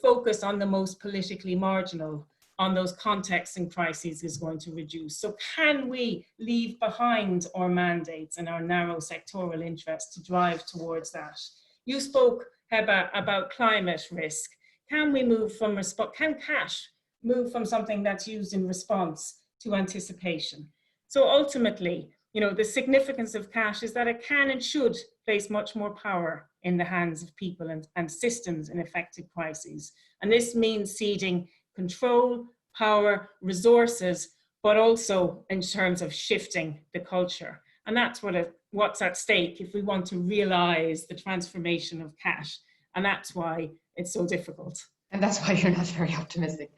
focus on the most politically marginal, on those contexts and crises is going to reduce. So can we leave behind our mandates and our narrow sectoral interests to drive towards that? You spoke, Heba, about climate risk. Can we move from can cash move from something that's used in response to anticipation? So ultimately, the significance of cash is that it can and should place much more power in the hands of people and systems in affected crises. And this means ceding control, power, resources, but also in terms of shifting the culture. And that's what's at stake if we want to realize the transformation of cash. And that's why it's so difficult. And that's why you're not very optimistic.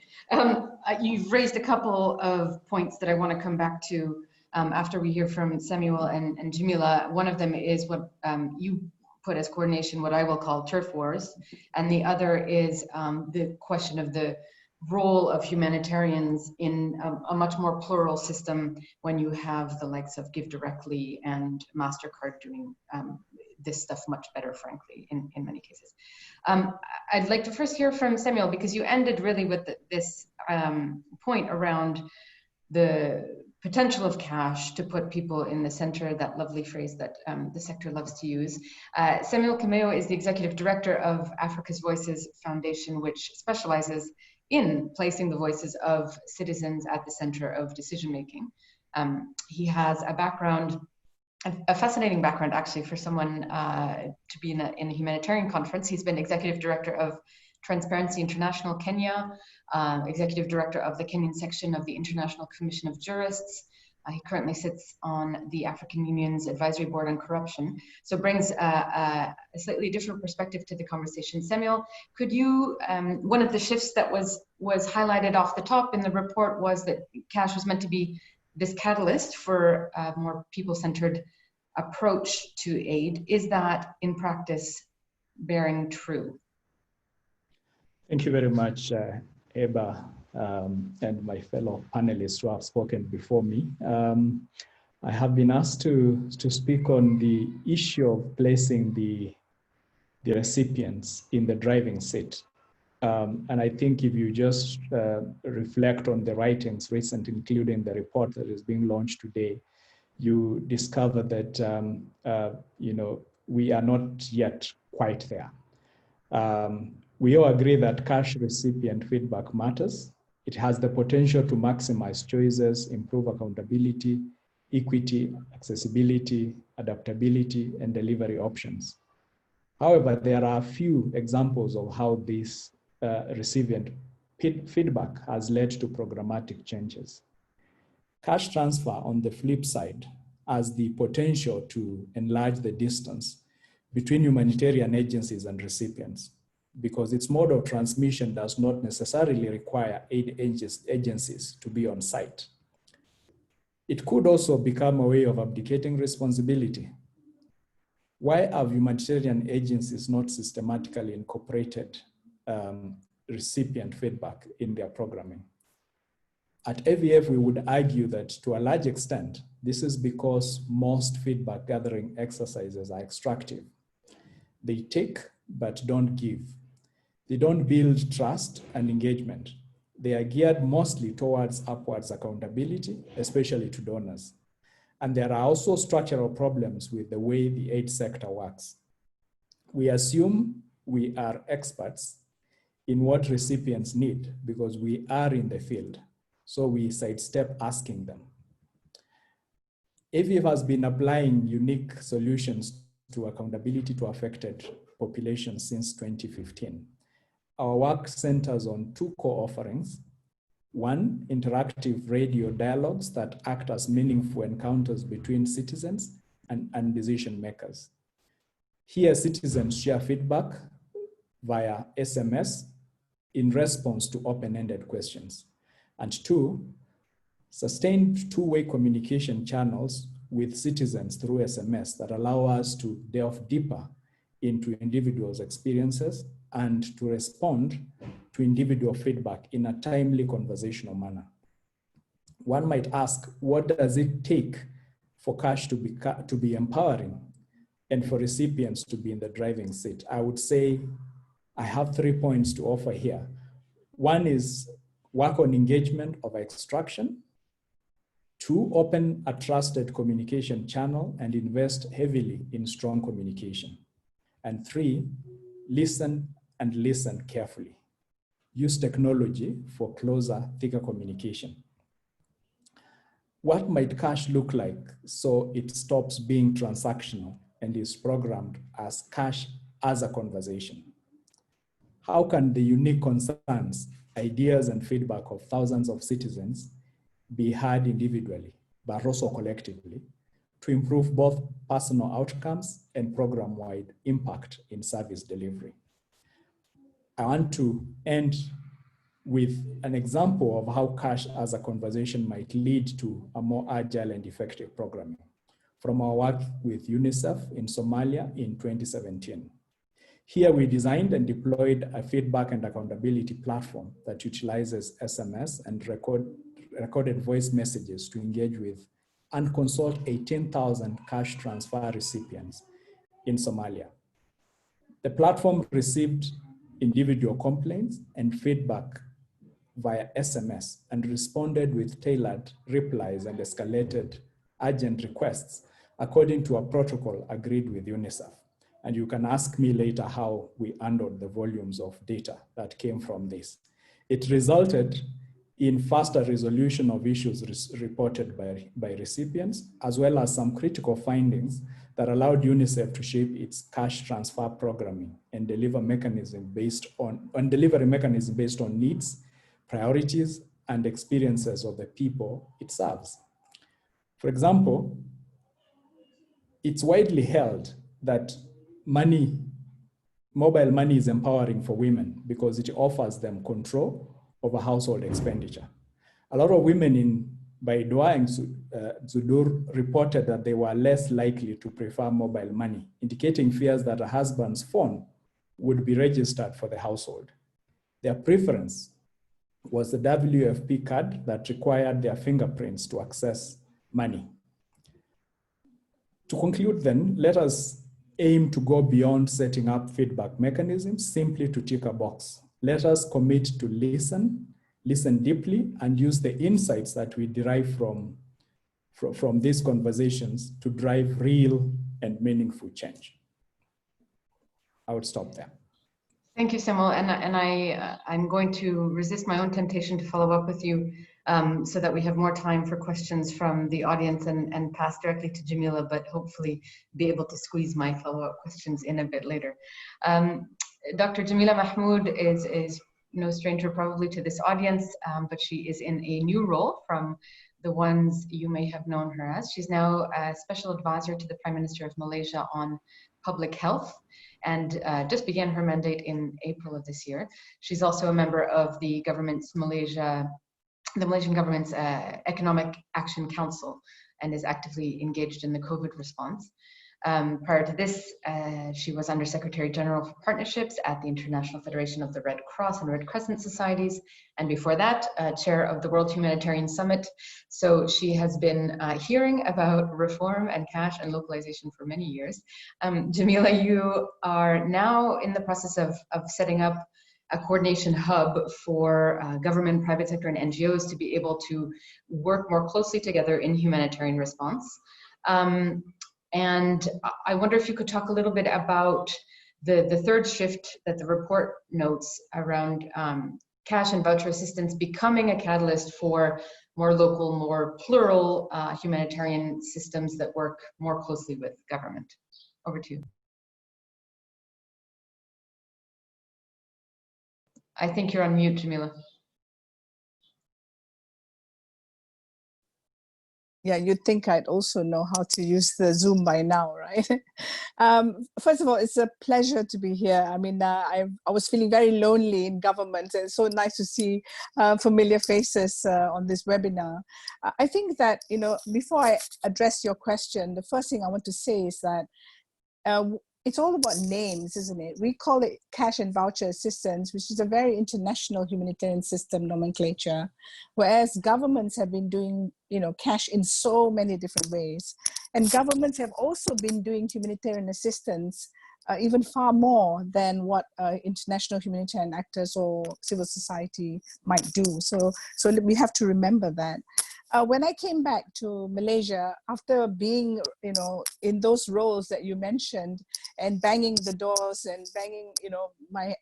You've raised a couple of points that I want to come back to after we hear from Samuel and Jemilah. One of them is what you put as coordination, what I will call turf wars. And the other is the question of the role of humanitarians in a much more plural system when you have the likes of Give Directly and MasterCard doing this stuff much better, frankly, in many cases. I'd like to first hear from Samuel, because you ended really with this point around the potential of cash to put people in the center, that lovely phrase that the sector loves to use. Samuel Kimeu is the executive director of Africa's Voices Foundation, which specializes in placing the voices of citizens at the center of decision-making. He has a fascinating background, actually, for someone to be in a humanitarian conference. He's been executive director of Transparency International Kenya, executive director of the Kenyan section of the International Commission of Jurists. He currently sits on the African Union's Advisory Board on Corruption, so brings a slightly different perspective to the conversation. Samuel, could you, one of the shifts that was highlighted off the top in the report was that cash was meant to be this catalyst for a more people-centered approach to aid. Is that in practice bearing true? Thank you very much, Heba, and my fellow panelists who have spoken before me. I have been asked to speak on the issue of placing the recipients in the driving seat. And I think if you just reflect on the writings recent, including the report that is being launched today, you discover that we are not yet quite there. We all agree that cash recipient feedback matters. It has the potential to maximize choices, improve accountability, equity, accessibility, adaptability, and delivery options. However, there are a few examples of how this recipient feedback has led to programmatic changes. Cash transfer, on the flip side, has the potential to enlarge the distance between humanitarian agencies and recipients, because its mode of transmission does not necessarily require aid agencies to be on site. It could also become a way of abdicating responsibility. Why have humanitarian agencies not systematically incorporated recipient feedback in their programming? At AVF, we would argue that to a large extent, this is because most feedback gathering exercises are extractive. They take, but don't give. They don't build trust and engagement. They are geared mostly towards upwards accountability, especially to donors. And there are also structural problems with the way the aid sector works. We assume we are experts in what recipients need because we are in the field. So we sidestep asking them. AVF has been applying unique solutions to accountability to affected populations since 2015. Our work centers on two core offerings. One, interactive radio dialogues that act as meaningful encounters between citizens and decision makers. Here, citizens share feedback via SMS in response to open-ended questions. And two, sustained two-way communication channels with citizens through SMS that allow us to delve deeper into individuals' experiences and to respond to individual feedback in a timely conversational manner. One might ask, what does it take for CASH to be empowering and for recipients to be in the driving seat? I would say I have 3 points to offer here. One is work on engagement over extraction. Two, open a trusted communication channel and invest heavily in strong communication. And three, listen and listen carefully. Use technology for closer, thicker communication. What might CASH look like so it stops being transactional and is programmed as CASH as a conversation? How can the unique concerns, ideas, and feedback of thousands of citizens be heard individually, but also collectively, to improve both personal outcomes and program-wide impact in service delivery? I want to end with an example of how CASH as a conversation might lead to a more agile and effective programming from our work with UNICEF in Somalia in 2017. Here we designed and deployed a feedback and accountability platform that utilizes SMS and recorded voice messages to engage with and consult 18,000 CASH transfer recipients in Somalia. The platform received individual complaints and feedback via SMS and responded with tailored replies and escalated urgent requests according to a protocol agreed with UNICEF. And you can ask me later how we handled the volumes of data that came from this. It resulted in faster resolution of issues reported by recipients, as well as some critical findings that allowed UNICEF to shape its CASH transfer programming and delivery mechanism based on needs, priorities, and experiences of the people it serves. For example, it's widely held that mobile money is empowering for women because it offers them control over household expenditure. A lot of women in Baidoa and Zudur reported that they were less likely to prefer mobile money, indicating fears that a husband's phone would be registered for the household. Their preference was the WFP card that required their fingerprints to access money. To conclude then, let us aim to go beyond setting up feedback mechanisms simply to tick a box. Let us commit to listen deeply, and use the insights that we derive from these conversations to drive real and meaningful change. I would stop there. Thank you, Samuel. And I'm going to resist my own temptation to follow up with you so that we have more time for questions from the audience and pass directly to Jemilah, but hopefully be able to squeeze my follow-up questions in a bit later. Dr. Jemilah Mahmood is no stranger probably to this audience, but she is in a new role from the ones you may have known her as. She's now a special advisor to the Prime Minister of Malaysia on public health, and just began her mandate in April of this year. She's also a member of the Malaysian government's Economic Action Council, and is actively engaged in the COVID response. Prior to this, she was Under Secretary General for Partnerships at the International Federation of the Red Cross and Red Crescent Societies, and before that, chair of the World Humanitarian Summit. So she has been hearing about reform and cash and localization for many years. Jemilah, you are now in the process of setting up a coordination hub for government, private sector, and NGOs to be able to work more closely together in humanitarian response. And I wonder if you could talk a little bit about the third shift that the report notes around cash and voucher assistance becoming a catalyst for more local, more plural humanitarian systems that work more closely with government. Over to you. I think you're on mute, Jemilah. Yeah, you'd think I'd also know how to use the Zoom by now, right? First of all, it's a pleasure to be here. I mean, I was feeling very lonely in government, and it's so nice to see familiar faces on this webinar. I think that, you know, before I address your question, the first thing I want to say is that it's all about names, isn't it? We call it cash and voucher assistance, which is a very international humanitarian system nomenclature, whereas governments have been doing, you know, cash in so many different ways. And governments have also been doing humanitarian assistance even far more than what international humanitarian actors or civil society might do. So we have to remember that. When I came back to Malaysia, after being, you know, in those roles that you mentioned, and banging the doors and banging, you know, my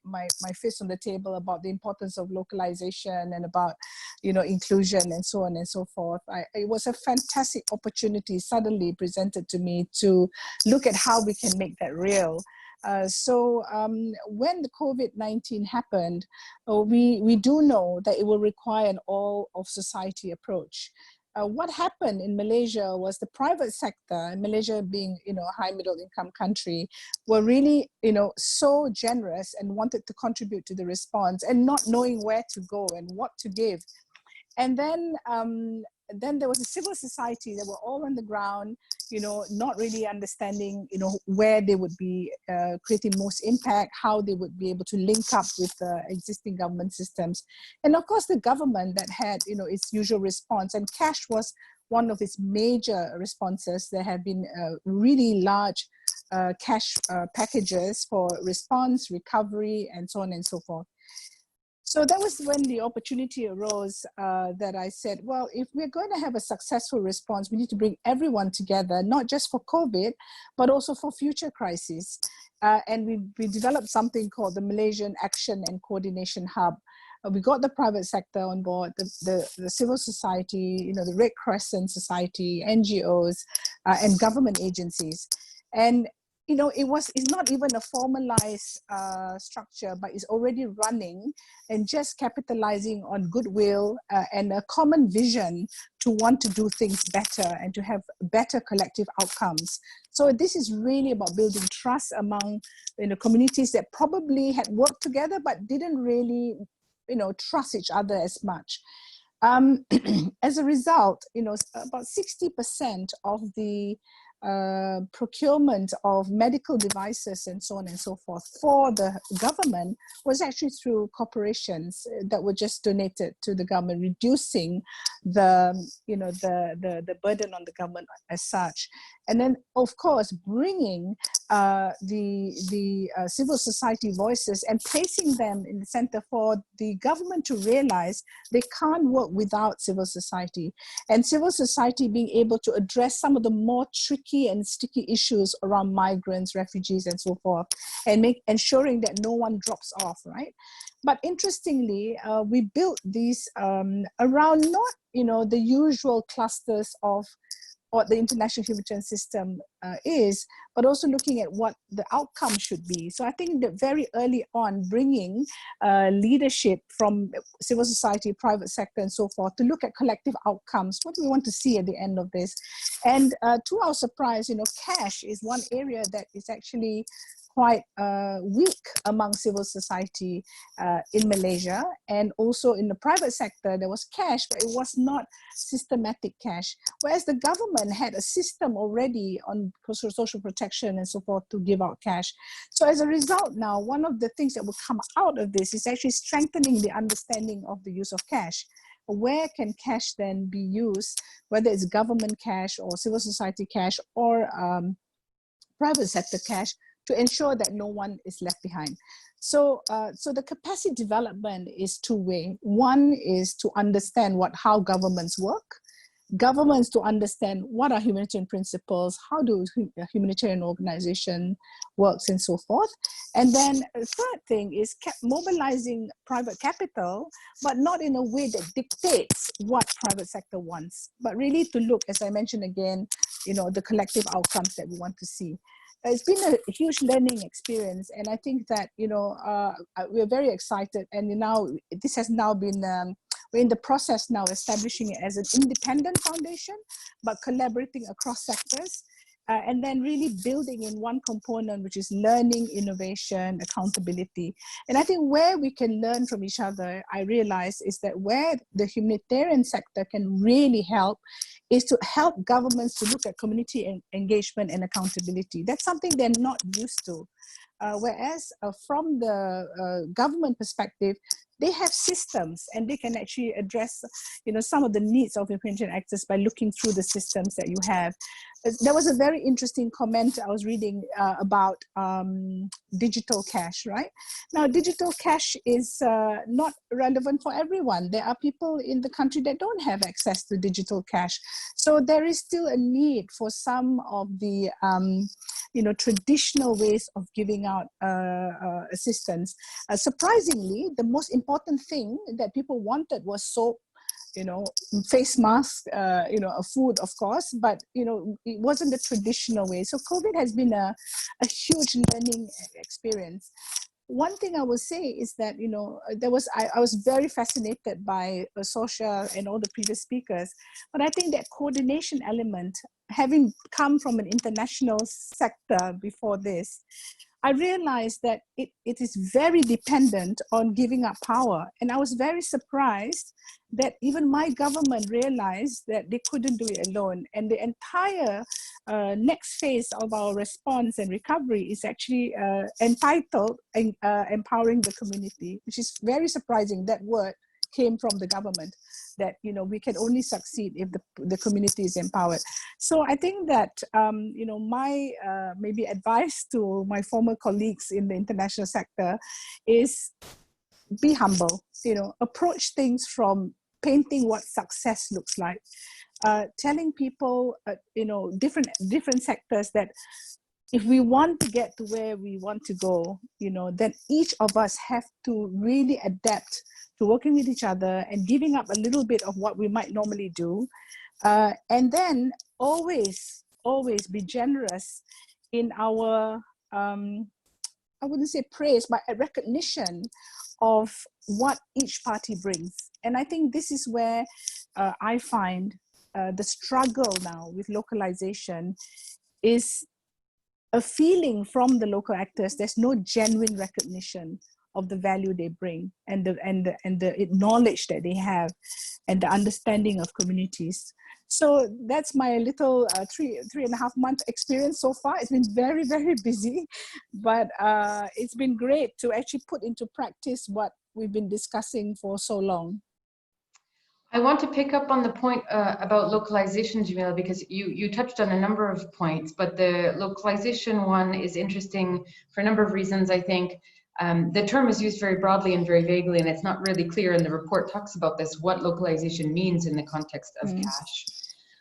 fist on the table about the importance of localization and about, you know, inclusion and so on and so forth, it was a fantastic opportunity suddenly presented to me to look at how we can make that real. So when the COVID-19 happened, we do know that it will require an all of society approach. What happened in Malaysia was the private sector, and Malaysia being, you know, a high middle income country, were really, you know, so generous and wanted to contribute to the response and not knowing where to go and what to give. And then there was a civil society that were all on the ground, you know, not really understanding, you know, where they would be creating most impact, how they would be able to link up with existing government systems. And of course, the government that had, you know, its usual response, and cash was one of its major responses. There have been really large cash packages for response, recovery, and so on and so forth. So that was when the opportunity arose that I said, well, if we're going to have a successful response, we need to bring everyone together, not just for COVID, but also for future crises. And we developed something called the Malaysian Action and Coordination Hub. We got the private sector on board, the civil society, you know, the Red Crescent Society, NGOs, and government agencies. And you know, it's not even a formalized structure, but it's already running and just capitalizing on goodwill and a common vision to want to do things better and to have better collective outcomes. So this is really about building trust among, you know, communities that probably had worked together but didn't really, you know, trust each other as much. As a result, you know, about 60% of the procurement of medical devices and so on and so forth for the government was actually through corporations that were just donated to the government, reducing the, you know, the burden on the government as such. And then, of course, bringing the civil society voices and placing them in the center for the government to realize they can't work without civil society. And civil society being able to address some of the more tricky and sticky issues around migrants, refugees, and so forth, and ensuring that no one drops off, right? But interestingly, we built these around not, you know, the usual clusters of what the international humanitarian system is, but also looking at what the outcome should be. So I think that very early on, bringing leadership from civil society, private sector, and so forth, to look at collective outcomes. What do we want to see at the end of this? And to our surprise, you know, cash is one area that is actually quite weak among civil society in Malaysia, and also in the private sector there was cash, but it was not systematic cash, whereas the government had a system already on social protection and so forth to give out cash. So as a result now, one of the things that will come out of this is actually strengthening the understanding of the use of cash. Where can cash then be used, whether it's government cash or civil society cash or private sector cash, to ensure that no one is left behind. So, so the capacity development is two-way. One is to understand how governments work, governments to understand what are humanitarian principles, how do humanitarian organization works and so forth. And then the third thing is mobilizing private capital, but not in a way that dictates what private sector wants, but really to look, as I mentioned again, the collective outcomes that we want to see. It's been a huge learning experience, and I think that we're very excited. And now this has now been we're in the process now establishing it as an independent foundation, but collaborating across sectors, and then really building in one component, which is learning, innovation, accountability. And I think where we can learn from each other, I realize, is that where the humanitarian sector can really help is to help governments to look at community engagement and accountability. That's something they're not used to. Whereas from the government perspective, they have systems and they can actually address, some of the needs of humanitarian actors by looking through the systems that you have. There was a very interesting comment I was reading about digital cash, right? Now, digital cash is not relevant for everyone. There are people in the country that don't have access to digital cash. So there is still a need for some of the, traditional ways of giving out assistance. Surprisingly, the most important thing that people wanted was soap, face mask, food, of course, but, it wasn't the traditional way. So COVID has been a huge learning experience. One thing I will say is that, I was very fascinated by Sorcha and all the previous speakers, but I think that coordination element, having come from an international sector before this, I realized that it is very dependent on giving up power. And I was very surprised that even my government realized that they couldn't do it alone. And the entire next phase of our response and recovery is actually entitled empowering the community, which is very surprising. That word came from the government, that we can only succeed if the community is empowered. So I think that my maybe advice to my former colleagues in the international sector is be humble. Approach things from painting what success looks like, telling people different sectors that if we want to get to where we want to go, then each of us have to really adapt to working with each other and giving up a little bit of what we might normally do. And then always be generous in our, I wouldn't say praise, but a recognition of what each party brings. And I think this is where I find the struggle now with localization is a feeling from the local actors. There's no genuine recognition of the value they bring and the knowledge that they have and the understanding of communities. So that's my little 3.5 month experience so far. It's been very, very busy, but it's been great to actually put into practice what we've been discussing for so long. I want to pick up on the point about localization, Jemilah, because you touched on a number of points, but the localization one is interesting for a number of reasons, I think. The term is used very broadly and very vaguely, and it's not really clear, and the report talks about this, what localization means in the context of cash.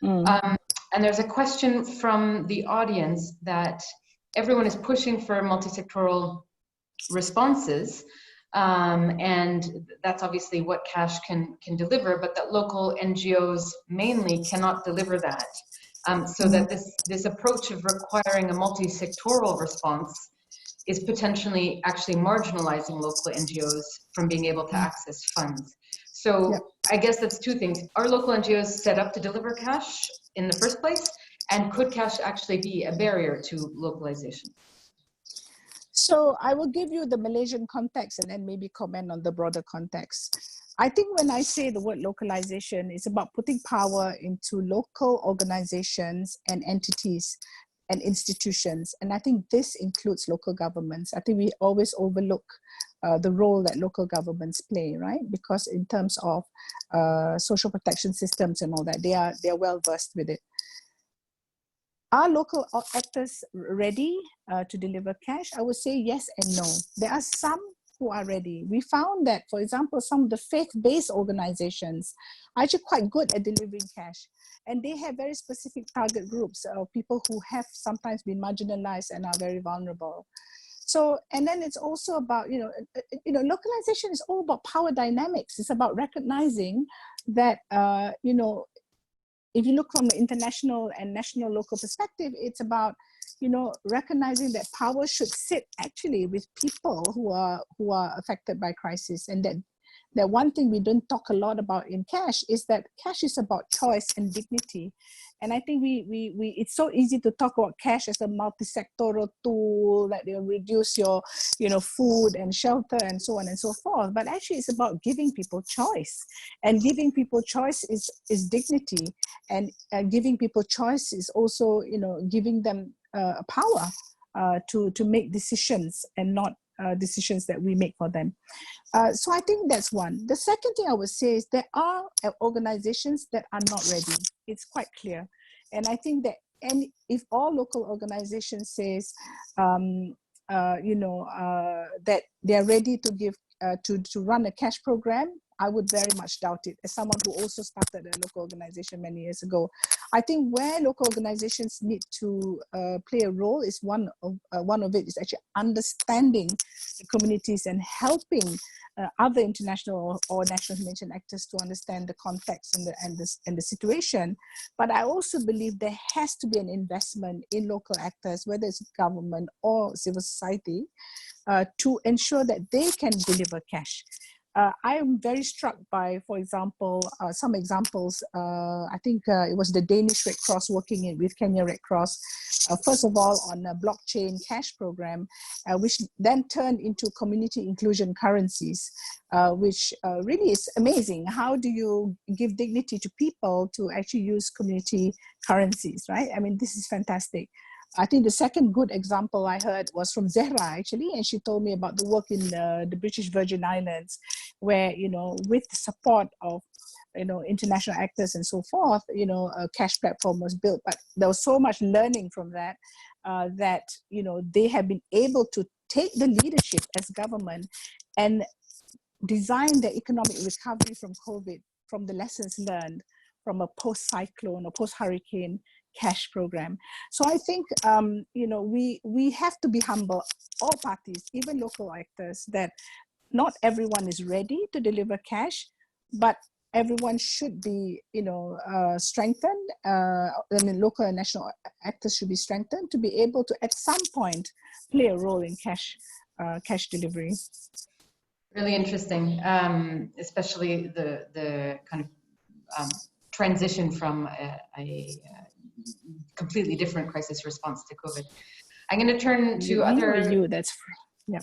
And there's a question from the audience that everyone is pushing for multi-sectoral responses, and that's obviously what cash can deliver, but that local NGOs mainly cannot deliver that. So that this approach of requiring a multi-sectoral response is potentially actually marginalizing local NGOs from being able to access funds. So I guess that's two things. Are local NGOs set up to deliver cash in the first place? And could cash actually be a barrier to localization? So I will give you the Malaysian context and then maybe comment on the broader context. I think when I say the word localization, it's about putting power into local organizations and entities and institutions. And I think this includes local governments. I think we always overlook the role that local governments play, right? Because in terms of social protection systems and all that, they are well versed with it. Are local actors ready to deliver cash? I would say yes and no. There are some who are ready. We found that, for example, some of the faith-based organizations are actually quite good at delivering cash. And they have very specific target groups of people who have sometimes been marginalized and are very vulnerable. So, and then it's also about, localization is all about power dynamics. It's about recognizing that, if you look from the international and national local perspective, it's about, recognizing that power should sit actually with people who are affected by crisis. And that one thing we don't talk a lot about in cash is that cash is about choice and dignity. And I think it's so easy to talk about cash as a multi-sectoral tool that will reduce your, food and shelter and so on and so forth. But actually it's about giving people choice, and giving people choice is dignity, and giving people choice is also, giving them power to make decisions and not decisions that we make for them. So I think that's one. The second thing I would say is there are organizations that are not ready. It's quite clear. And I think that if all local organizations says, that they're ready to give, to run a cash program, I would very much doubt it. As someone who also started a local organization many years ago, I think where local organizations need to play a role is one of it is actually understanding the communities and helping other international or national humanitarian actors to understand the context and the situation. But I also believe there has to be an investment in local actors, whether it's government or civil society, to ensure that they can deliver cash. I am very struck by, for example, some examples. I think it was the Danish Red Cross working with Kenya Red Cross, first of all on a blockchain cash program, which then turned into community inclusion currencies, which really is amazing. How do you give dignity to people to actually use community currencies, right? I mean, this is fantastic. I think the second good example I heard was from Zehra, actually, and she told me about the work in the British Virgin Islands, where, with the support of, international actors and so forth, a cash platform was built. But there was so much learning from that, that, they have been able to take the leadership as government and design the economic recovery from COVID, from the lessons learned from a post-cyclone or post-hurricane cash program. So I think, we have to be humble, all parties, even local actors, that not everyone is ready to deliver cash, but everyone should be, strengthened. Local and national actors should be strengthened to be able to, at some point, play a role in cash delivery. Really interesting, especially the kind of transition from a completely different crisis response to COVID. I'm going to turn to other. That's yeah.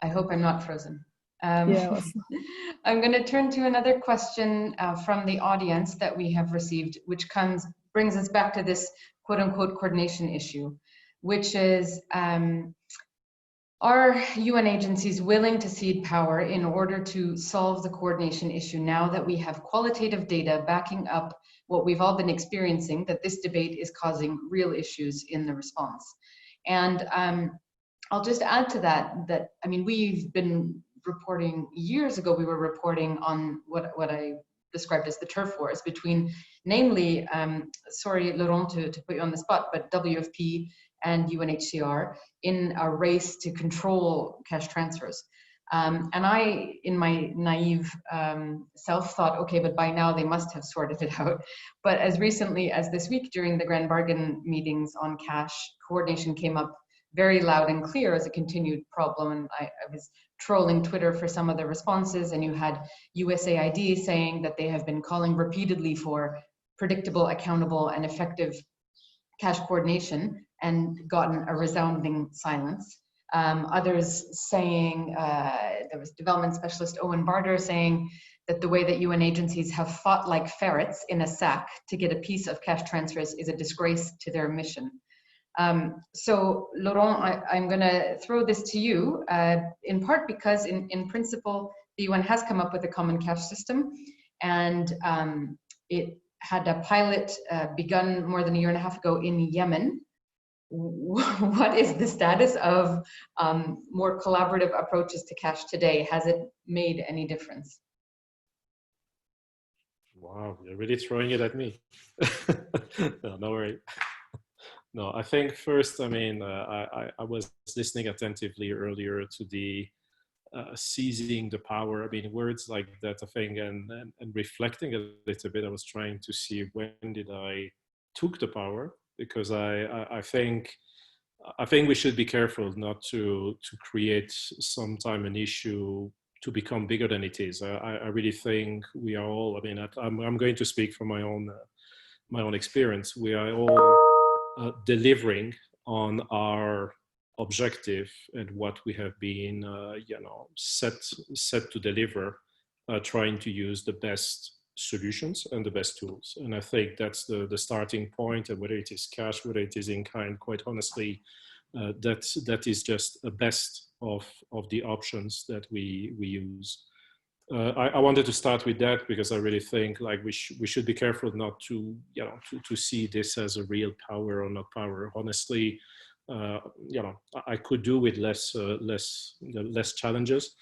I hope I'm not frozen. Yeah. I'm going to turn to another question from the audience that we have received, which brings us back to this quote unquote coordination issue, which is, are UN agencies willing to cede power in order to solve the coordination issue now that we have qualitative data backing up what we've all been experiencing, that this debate is causing real issues in the response? And I'll just add to that, I mean, we've been reporting, years ago, we were reporting on what I described as the turf wars between, namely, sorry, Laurent, to put you on the spot, but WFP and UNHCR in a race to control cash transfers. And I, in my naive self, thought, okay, but by now they must have sorted it out. But as recently as this week, during the Grand Bargain meetings on cash, coordination came up very loud and clear as a continued problem. And I was trolling Twitter for some of the responses, and you had USAID saying that they have been calling repeatedly for predictable, accountable, and effective cash coordination and gotten a resounding silence. Others saying, there was development specialist Owen Barter saying that the way that UN agencies have fought like ferrets in a sack to get a piece of cash transfers is a disgrace to their mission. So Laurent, I'm going to throw this to you, in part because in principle, the UN has come up with a common cash system, and it had a pilot begun more than a year and a half ago in Yemen. What is the status of more collaborative approaches to cash today? Has it made any difference? Wow, you're really throwing it at me. No, no worry. No, I think first, I mean, I was listening attentively earlier to the seizing the power. I mean, words like that, I think, and reflecting a little bit, I was trying to see when did I took the power, because I think we should be careful not to create sometime an issue to become bigger than it is. I really think we are all, I mean, I'm going to speak from my own experience. We are all delivering on our objective and what we have been, you know, set to deliver, trying to use the best solutions and the best tools. And I think that's the starting point, and whether it is cash, whether it is in kind, quite honestly, that is just a best of the options that we use. I wanted to start with that because I really think like we should be careful not to, you know, to see this as a real power or not power. Honestly, you know, I could do with less challenges,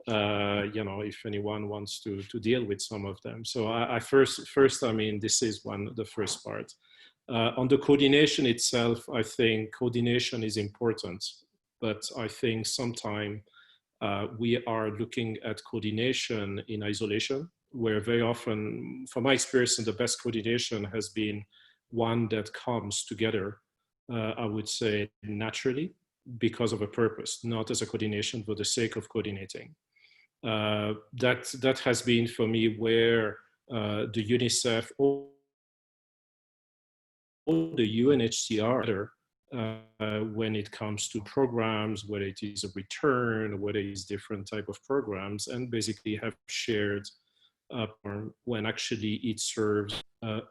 you know, if anyone wants to deal with some of them. So I first, I mean, this is the first part. On the coordination itself, I think coordination is important, but I think sometimes we are looking at coordination in isolation, where very often, from my experience, the best coordination has been one that comes together, I would say, naturally, because of a purpose, not as a coordination for the sake of coordinating. That has been for me where the UNICEF or the UNHCR, when it comes to programs, whether it is a return, whether it is different type of programs, and basically have shared when actually it serves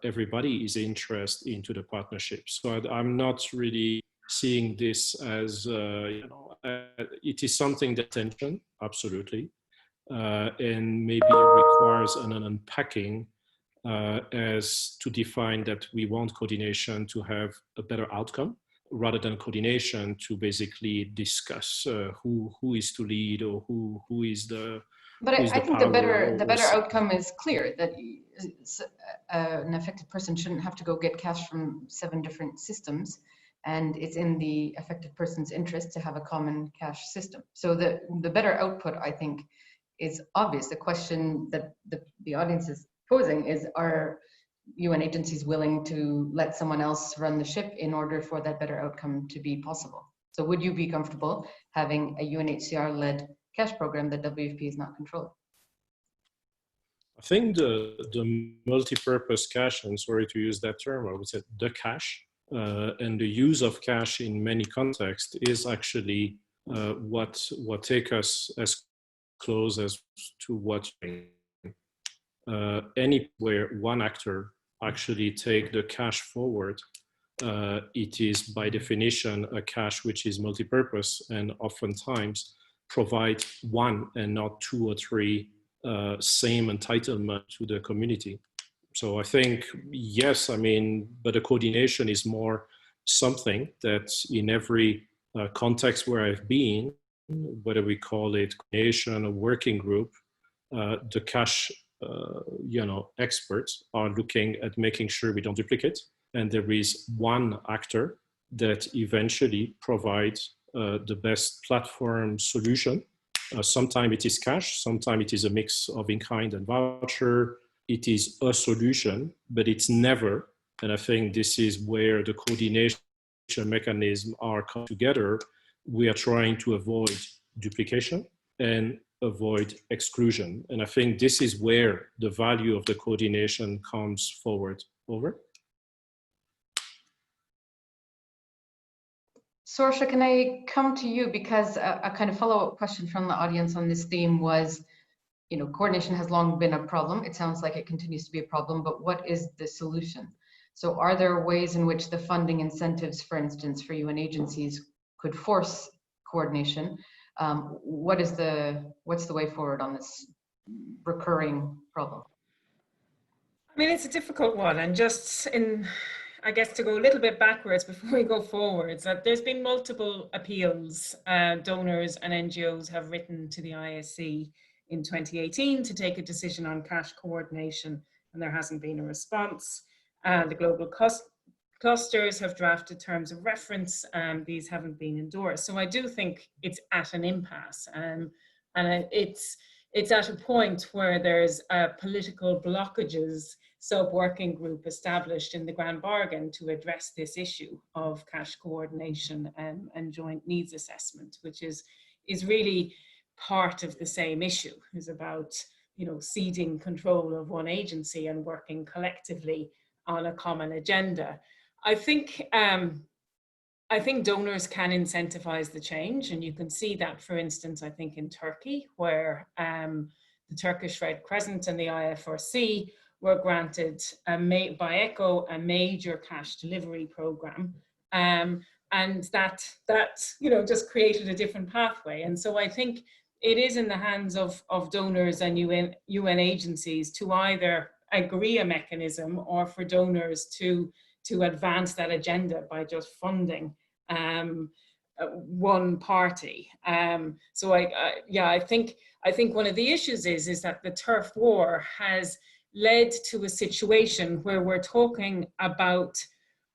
everybody is interested into the partnership. So I'm not really seeing this as, you know, it is something that tension, absolutely, and maybe requires an unpacking as to define that we want coordination to have a better outcome, rather than coordination to basically discuss who is to lead or who is the. But I think the better outcome is clear, that an affected person shouldn't have to go get cash from 7 different systems, and it's in the affected person's interest to have a common cash system. So the better output, I think, is obvious. The question that the audience is posing is, are UN agencies willing to let someone else run the ship in order for that better outcome to be possible? So would you be comfortable having a UNHCR-led cash program that WFP is not controlling? I think the multi-purpose cash, and sorry to use that term, I would say the cash, and the use of cash in many contexts is actually what take us as close as to what anywhere one actor actually take the cash forward, it is by definition a cash which is multi-purpose and oftentimes provide one and not 2 or 3 same entitlement to the community. So I think, yes, I mean, but the coordination is more something that in every context where I've been, whether we call it coordination or working group, the cash you know, experts are looking at making sure we don't duplicate, and there is one actor that eventually provides the best platform solution. Sometimes it is cash, sometimes it is a mix of in-kind and voucher. It is a solution, but it's never, and I think this is where the coordination mechanisms are come together. We are trying to avoid duplication and avoid exclusion. And I think this is where the value of the coordination comes forward. Over. Sorcha, can I come to you, because a kind of follow-up question from the audience on this theme was, you know, coordination has long been a problem. It sounds like it continues to be a problem, but what is the solution? So are there ways in which the funding incentives, for instance, for UN agencies could force coordination? What's the way forward on this recurring problem? I mean, it's a difficult one, and just I guess to go a little bit backwards before we go forwards, that there's been multiple appeals. Donors and NGOs have written to the ISC in 2018 to take a decision on cash coordination, and there hasn't been a response. The global clusters have drafted terms of reference, and these haven't been endorsed. So I do think it's at an impasse, and it's at a point where there's political blockages sub-working group established in the Grand Bargain to address this issue of cash coordination and joint needs assessment, which is really part of the same issue. Is about, you know, ceding control of one agency and working collectively on a common agenda. I think donors can incentivize the change, and you can see that, for instance, I think in Turkey, where the Turkish Red Crescent and the IFRC were granted by ECHO a major cash delivery program, and that you know, just created a different pathway. And so I think it is in the hands of donors and UN agencies to either agree a mechanism or for donors to advance that agenda by just funding one party. So I think one of the issues is that the turf war has led to a situation where we're talking about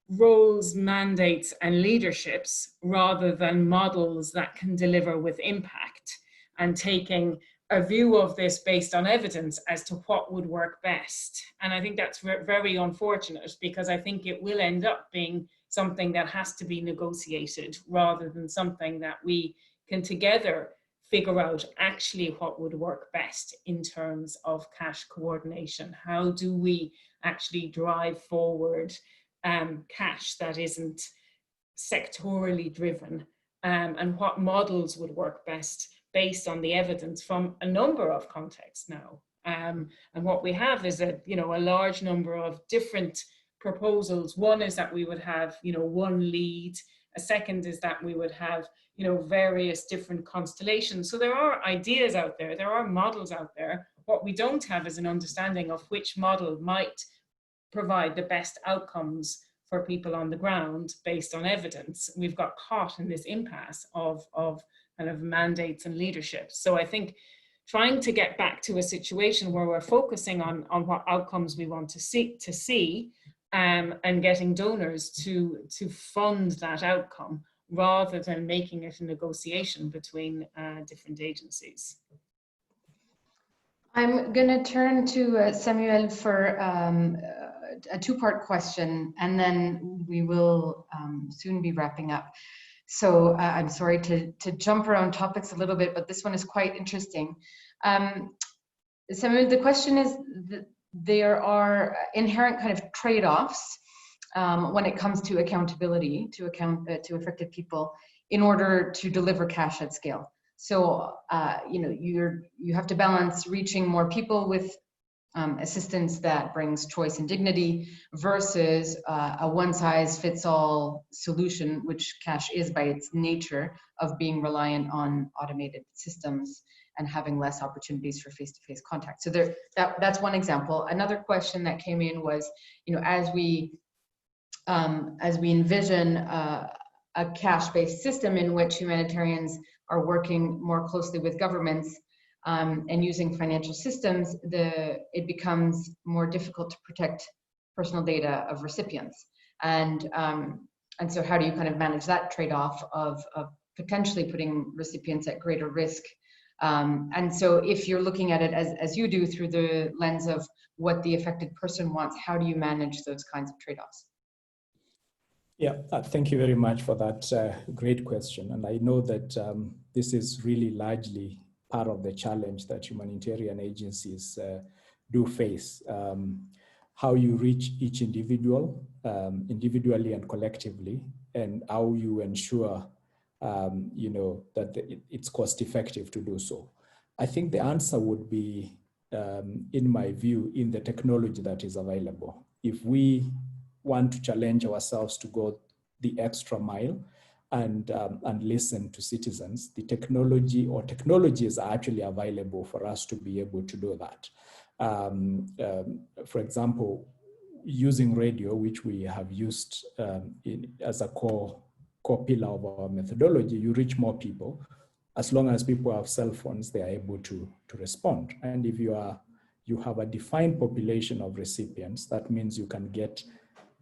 roles, mandates, and leaderships rather than models that can deliver with impact, and taking a view of this based on evidence as to what would work best. And I think that's very unfortunate, because I think it will end up being something that has to be negotiated rather than something that we can together figure out actually what would work best in terms of cash coordination. How do we actually drive forward cash that isn't sectorally driven, and what models would work best based on the evidence from a number of contexts now. And what we have is a large number of different proposals. One is that we would have, one lead. A second is that we would have, various different constellations. So there are ideas out there, there are models out there. What we don't have is an understanding of which model might provide the best outcomes for people on the ground based on evidence. We've got caught in this impasse of kind of mandates and leadership. So I think trying to get back to a situation where we're focusing on what outcomes we want to see and getting donors to fund that outcome rather than making it a negotiation between different agencies. I'm going to turn to Samuel for a two-part question, and then we will soon be wrapping up. So I'm sorry to jump around topics a little bit, but this one is quite interesting. Samuel, the question is that there are inherent kind of trade-offs when it comes to accountability to affected people in order to deliver cash at scale. So you have to balance reaching more people with assistance that brings choice and dignity versus a one-size-fits-all solution, which cash is by its nature of being reliant on automated systems and having less opportunities for face-to-face contact. So that's one example. Another question that came in was, as we envision a cash-based system in which humanitarians are working more closely with governments and using financial systems, it becomes more difficult to protect personal data of recipients. And so how do you kind of manage that trade-off of potentially putting recipients at greater risk? And so if you're looking at it as you do through the lens of what the affected person wants, how do you manage those kinds of trade-offs? Yeah, thank you very much for that great question. And I know that this is really largely part of the challenge that humanitarian agencies do face. how you reach each individual, individually and collectively, and how you ensure, that it's cost effective to do so. I think the answer would be, in my view, in the technology that is available. If we want to challenge ourselves to go the extra mile and listen to citizens, the technologies are actually available for us to be able to do that. For example, using radio, which we have used as a core pillar of our methodology, you reach more people. As long as people have cell phones, they are able to respond. And if you have a defined population of recipients, that means you can get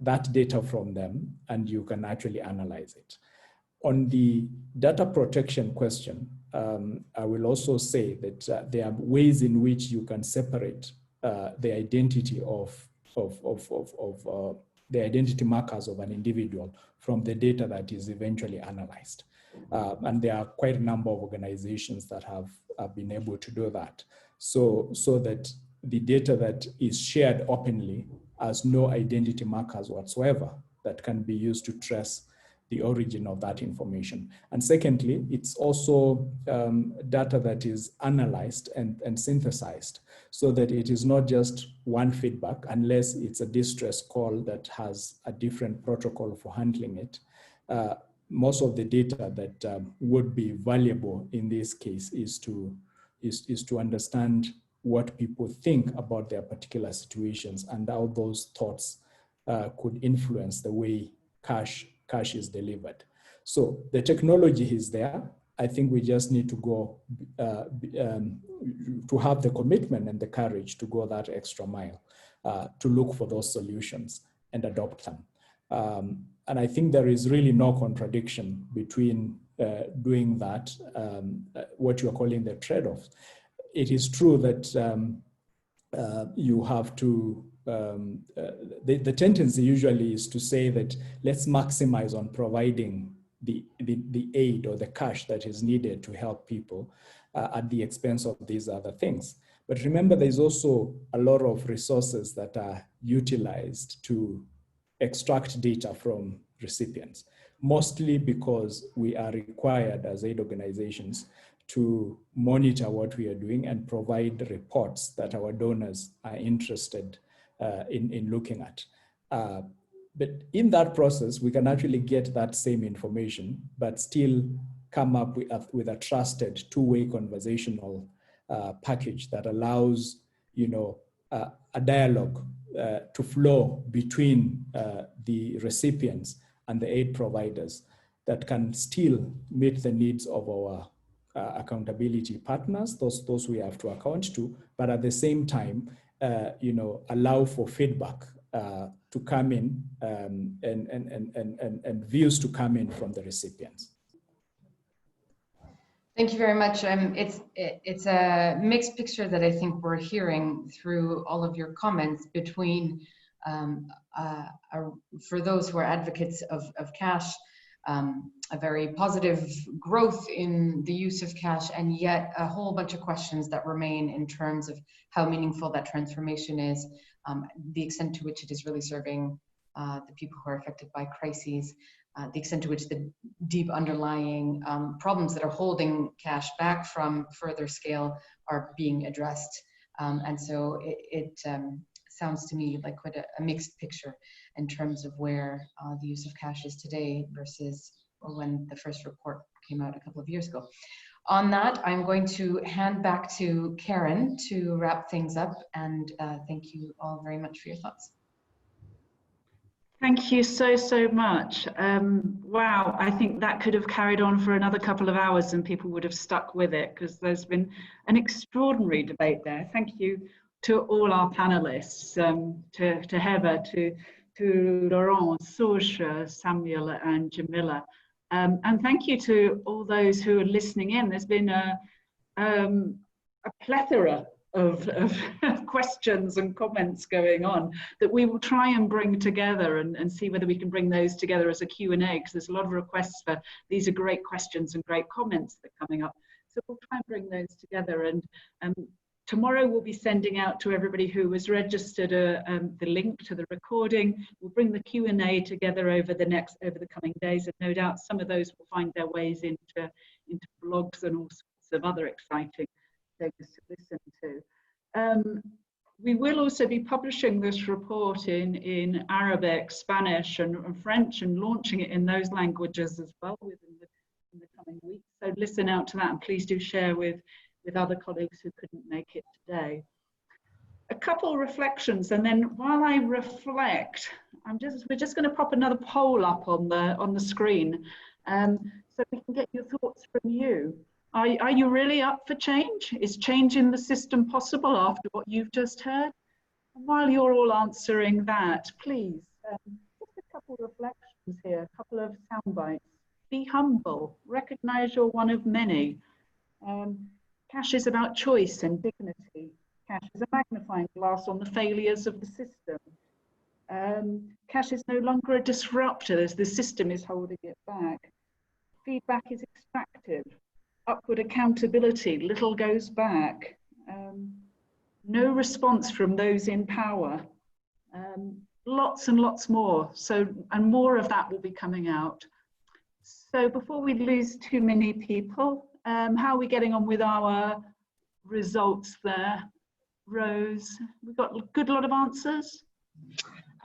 that data from them and you can actually analyze it. On the data protection question, I will also say that there are ways in which you can separate the identity the identity markers of an individual from the data that is eventually analyzed. And there are quite a number of organizations that have been able to do that. So that the data that is shared openly has no identity markers whatsoever that can be used to trace the origin of that information. And secondly, it's also data that is analyzed and synthesized so that it is not just one feedback, unless it's a distress call that has a different protocol for handling it. Most of the data that would be valuable in this case is to understand what people think about their particular situations and how those thoughts could influence the way cash is delivered. So the technology is there. I think we just need to go to have the commitment and the courage to go that extra mile to look for those solutions and adopt them. And I think there is really no contradiction between doing that, what you're calling the trade-offs. It is true that you have to, the tendency usually is to say that let's maximize on providing the aid or the cash that is needed to help people at the expense of these other things. But remember, there's also a lot of resources that are utilized to extract data from recipients, mostly because we are required as aid organizations to monitor what we are doing and provide reports that our donors are interested in looking at. But in that process, we can actually get that same information, but still come up with a trusted two-way conversational package that allows, a dialogue to flow between the recipients and the aid providers that can still meet the needs of our accountability partners, those we have to account to, but at the same time, allow for feedback to come in and views to come in from the recipients. Thank you very much. It's a mixed picture that I think we're hearing through all of your comments between, for those who are advocates of cash, a very positive growth in the use of cash, and yet a whole bunch of questions that remain in terms of how meaningful that transformation is, the extent to which it is really serving the people who are affected by crises, the extent to which the deep underlying problems that are holding cash back from further scale are being addressed. And so it sounds to me like quite a mixed picture in terms of where the use of cash is today versus when the first report came out a couple of years ago. On that, I'm going to hand back to Karen to wrap things up, and thank you all very much for your thoughts. Thank you so much. Wow, I think that could have carried on for another couple of hours and people would have stuck with it, because there's been an extraordinary debate there. Thank you to all our panelists, to Heba, to Laurent, Sorcha, Samuel and Jemilah. And thank you to all those who are listening in. There's been a plethora of questions and comments going on that we will try and bring together and see whether we can bring those together as a Q&A, because there's a lot of requests for, these are great questions and great comments that are coming up. So we'll try and bring those together and Tomorrow we'll be sending out to everybody who was registered the link to the recording. We'll bring the Q&A together over the coming days, and no doubt some of those will find their ways into blogs and all sorts of other exciting things to listen to. We will also be publishing this report in Arabic, Spanish, and French, and launching it in those languages as well within in the coming weeks. So listen out to that, and please do share with other colleagues who couldn't make it today. A couple reflections, and then while I reflect, we're just going to pop another poll up on the screen, so we can get your thoughts from you. Are you really up for change? Is change in the system possible after what you've just heard? And while you're all answering that, please, just a couple of reflections here, a couple of sound bites. Be humble, recognize you're one of many. Cash is about choice and dignity. Cash is a magnifying glass on the failures of the system. Cash is no longer a disruptor as the system is holding it back. Feedback is extractive. Upward accountability, little goes back. No response from those in power. Lots and lots more. And more of that will be coming out. So before we lose too many people, how are we getting on with our results there? Rose, we've got a good lot of answers?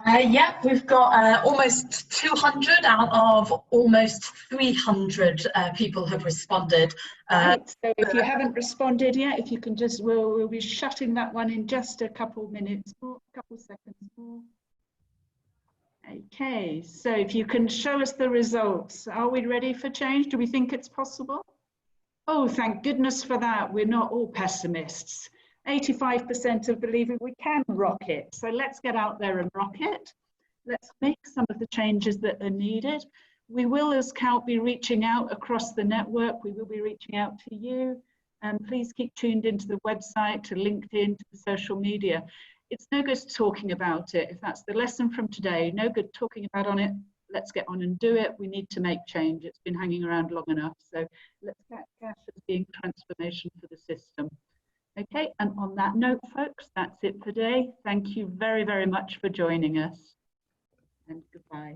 Yeah, we've got almost 200 out of almost 300 people have responded. Right, so if you haven't responded yet, if you can just, we'll be shutting that one in just a couple minutes more, a couple seconds more. Okay, so if you can show us the results. Are we ready for change? Do we think it's possible? Oh, thank goodness for that. We're not all pessimists. 85% of believing we can rock it. So let's get out there and rock it. Let's make some of the changes that are needed. We will, as CaLP, be reaching out across the network. We will be reaching out to you. And please keep tuned into the website, to LinkedIn, to the social media. It's no good talking about it. If that's the lesson from today, no good talking about it. Let's get on and do it. We need to make change. It's been hanging around long enough. So let's get cash as being transformation for the system. Okay, and on that note, folks, that's it for today. Thank you very, very much for joining us, and goodbye.